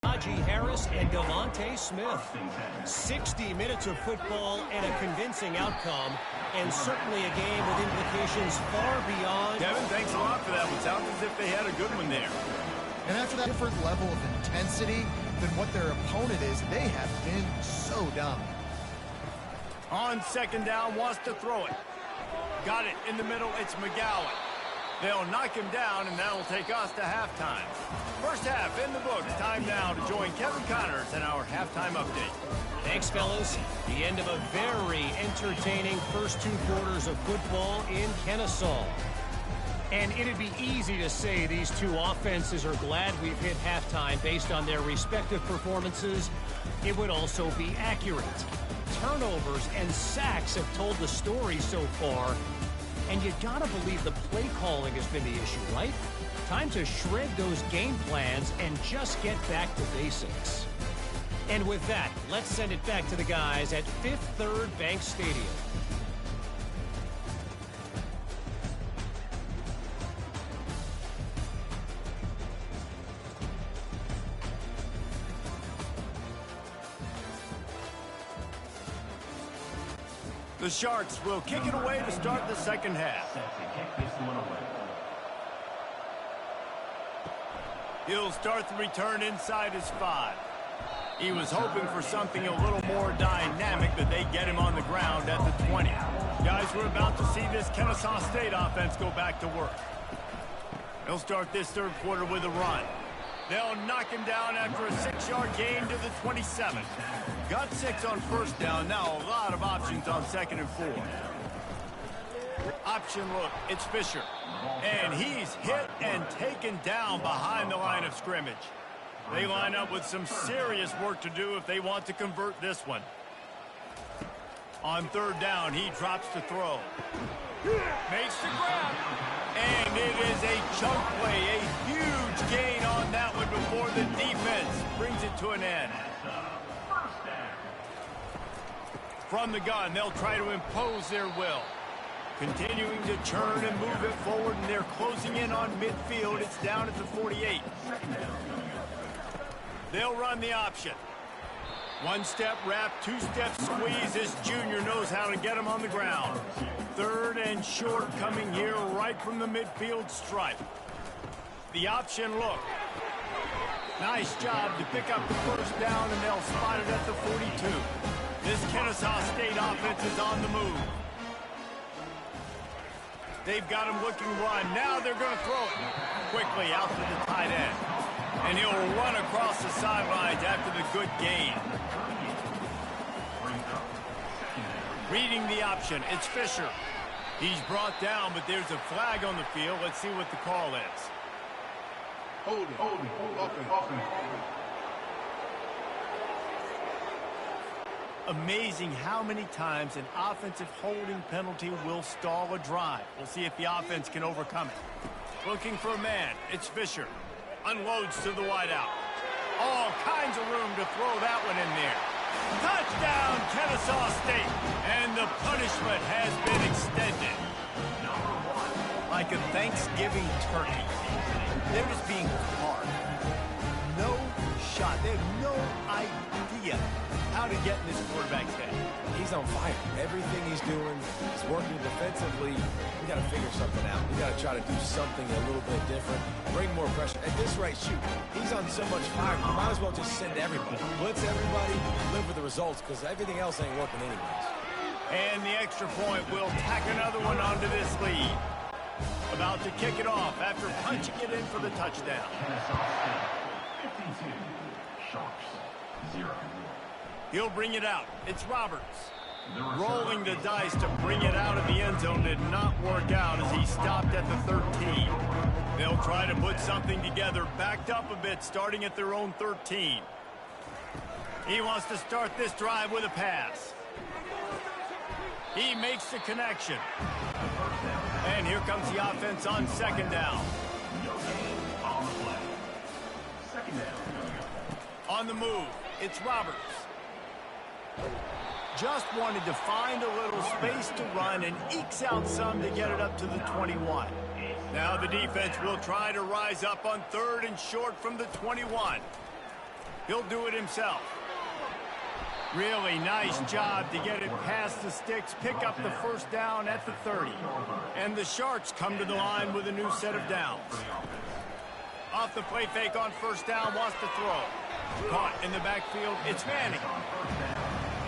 S5: Najee Harris and Devontae Smith. 60 minutes of football and a convincing outcome, and certainly a game with implications far beyond.
S1: Kevin, thanks a lot for that one. Sounds as if they had a good one there.
S2: And after that different level of intensity than what their opponent is, they have been so dominant.
S1: On second down, wants to throw it. Got it in the middle. It's McGowan. They'll knock him down, and that'll take us to halftime. First half in the books. Time now to join Kevin Connors in our halftime update.
S5: Thanks, fellas. The end of a very entertaining first 2 quarters of football in Kennesaw. And it'd be easy to say these two offenses are glad we've hit halftime based on their respective performances. It would also be accurate. Turnovers and sacks have told the story so far. And you gotta believe the play calling has been the issue, right? Time to shred those game plans and just get back to basics. And with that, let's send it back to the guys at Fifth Third Bank Stadium.
S1: The Sharks will kick it away to start the second half. He'll start the return inside his 5. He was hoping for something a little more dynamic, but they get him on the ground at the 20. Guys, we're about to see this Kennesaw State offense go back to work. They'll start this third quarter with a run. They'll knock him down after a 6-yard gain to the 27. Got 6 on first down. Now a lot of options on second and 4. Option look. It's Fisher. And he's hit and taken down behind the line of scrimmage. They line up with some serious work to do if they want to convert this one. On third down, he drops to throw. Makes the grab. And it is a chunk play, a huge gain on that one before the defense brings it to an end. From the gun, they'll try to impose their will. Continuing to churn and move it forward, and they're closing in on midfield. It's down at the 48. They'll run the option. 1-step wrap, 2-step squeeze. This junior knows how to get him on the ground. Third and short coming here right from the midfield stripe. The option look. Nice job to pick up the first down, and they'll spot it at the 42. This Kennesaw State offense is on the move. They've got him looking run. Now they're going to throw it quickly out to the tight end. And he'll run across the sidelines after the good gain. Reading the option, it's Fisher. He's brought down, but there's a flag on the field. Let's see what the call is.
S6: Hold it.
S1: Amazing how many times an offensive holding penalty will stall a drive. We'll see if the offense can overcome it. Looking for a man, it's Fisher. Unloads to the wideout. All kinds of room to throw that one in there. Touchdown, Kennesaw State. And the punishment has been extended. Like a Thanksgiving turkey. They're just being carved. No shot. They have no idea how to get in this quarterback's head.
S4: He's on fire. Everything he's doing is working defensively. We got to figure something out. We got to try to do something a little bit different. Bring more pressure. At this rate, shoot. He's on so much fire. You might as well just send everybody. Blitz everybody. Live with the results because everything else ain't working anyways.
S1: And the extra point will tack another one onto this lead. About to kick it off after punching it in for the touchdown.
S3: 52, Sharks, 0.
S1: He'll bring it out. It's Roberts. Rolling the dice to bring it out of the end zone did not work out as he stopped at the 13. They'll try to put something together, backed up a bit, starting at their own 13. He wants to start this drive with a pass. He makes the connection. And here comes the offense on second down. On the move, it's Roberts. Just wanted to find a little space to run and ekes out some to get it up to the 21. Now the defense will try to rise up on third and short from the 21. He'll do it himself. Really nice job to get it past the sticks, pick up the first down at the 30. And the Sharks come to the line with a new set of downs. Off the play fake on first down, wants to throw. Caught in the backfield, it's Manning.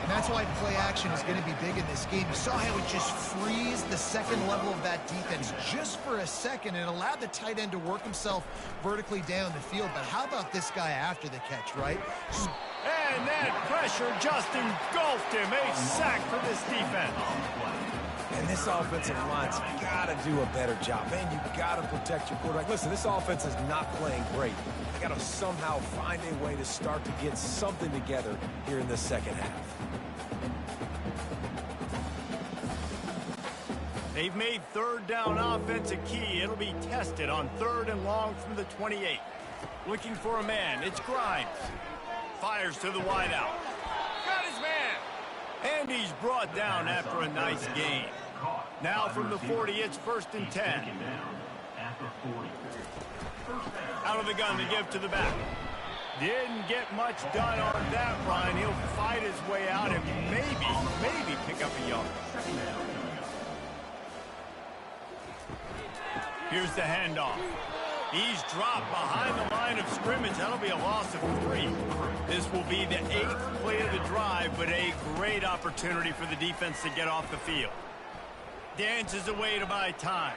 S2: And that's why play action is going to be big in this game. You saw how it just frees the second level of that defense just for a second and allowed the tight end to work himself vertically down the field. But how about this guy after the catch, right?
S1: And that pressure just engulfed him. A sack for this defense.
S4: And this offensive line's got to do a better job. Man, you got to protect your quarterback. Listen, this offense is not playing great. They got to somehow find a way to start to get something together here in the second half.
S1: They've made third down offense a key. It'll be tested on third and long from the 28. Looking for a man. It's Grimes. Fires to the wideout. Got his man. And he's brought down after a nice gain. Now from the 40, it's first and 10. Out of the gun to give to the back. Didn't get much done on that run. He'll fight his way out and maybe pick up a yard. Here's the handoff. He's dropped behind the line of scrimmage. That'll be a loss of 3. This will be the 8th play of the drive, but a great opportunity for the defense to get off the field. Dances away to buy time.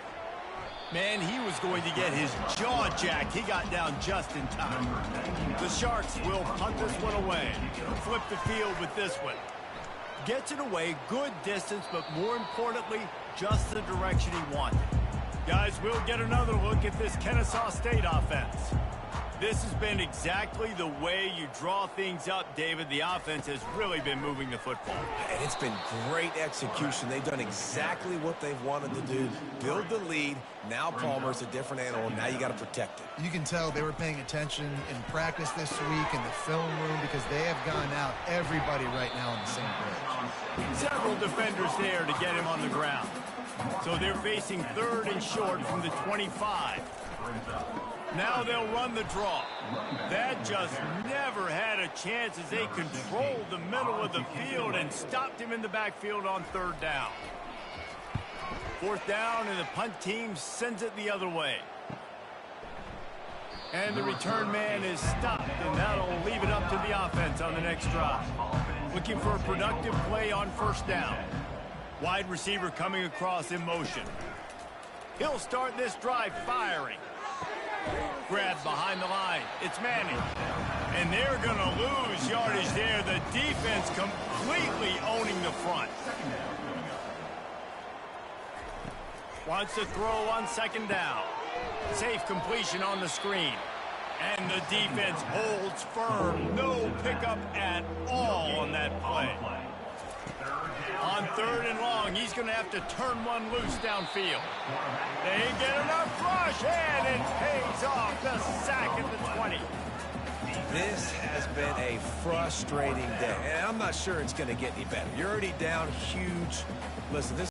S1: Man, he was going to get his jaw jacked. He got down just in time. The Sharks will punt this one away. Flip the field with this one. Gets it away, good distance, but more importantly, just the direction he wanted. Guys, we'll get another look at this Kennesaw State offense. This has been exactly the way you draw things up, David. The offense has really been moving the football.
S4: And it's been great execution. They've done exactly what they've wanted to do. Build the lead. Now Palmer's a different animal. Now you got to protect it.
S2: You can tell they were paying attention in practice this week in the film room because they have gone out everybody right now on the same page.
S1: Several defenders there to get him on the ground. So they're facing third and short from the 25. Now they'll run the draw. That just never had a chance as they controlled the middle of the field and stopped him in the backfield on third down. Fourth down, and the punt team sends it the other way. And the return man is stopped, and that'll leave it up to the offense on the next drive. Looking for a productive play on first down. Wide receiver coming across in motion. He'll start this drive firing. Grab behind the line. It's Manning. And they're going to lose yardage there. The defense completely owning the front. Wants to throw on second down. Safe completion on the screen. And the defense holds firm. No pickup at all on that play. On third and long, he's going to have to turn one loose downfield. They get enough rush, and it pays off. The sack at the 20.
S4: This has been a frustrating day, and I'm not sure it's going to get any better. You're already down huge. Listen, this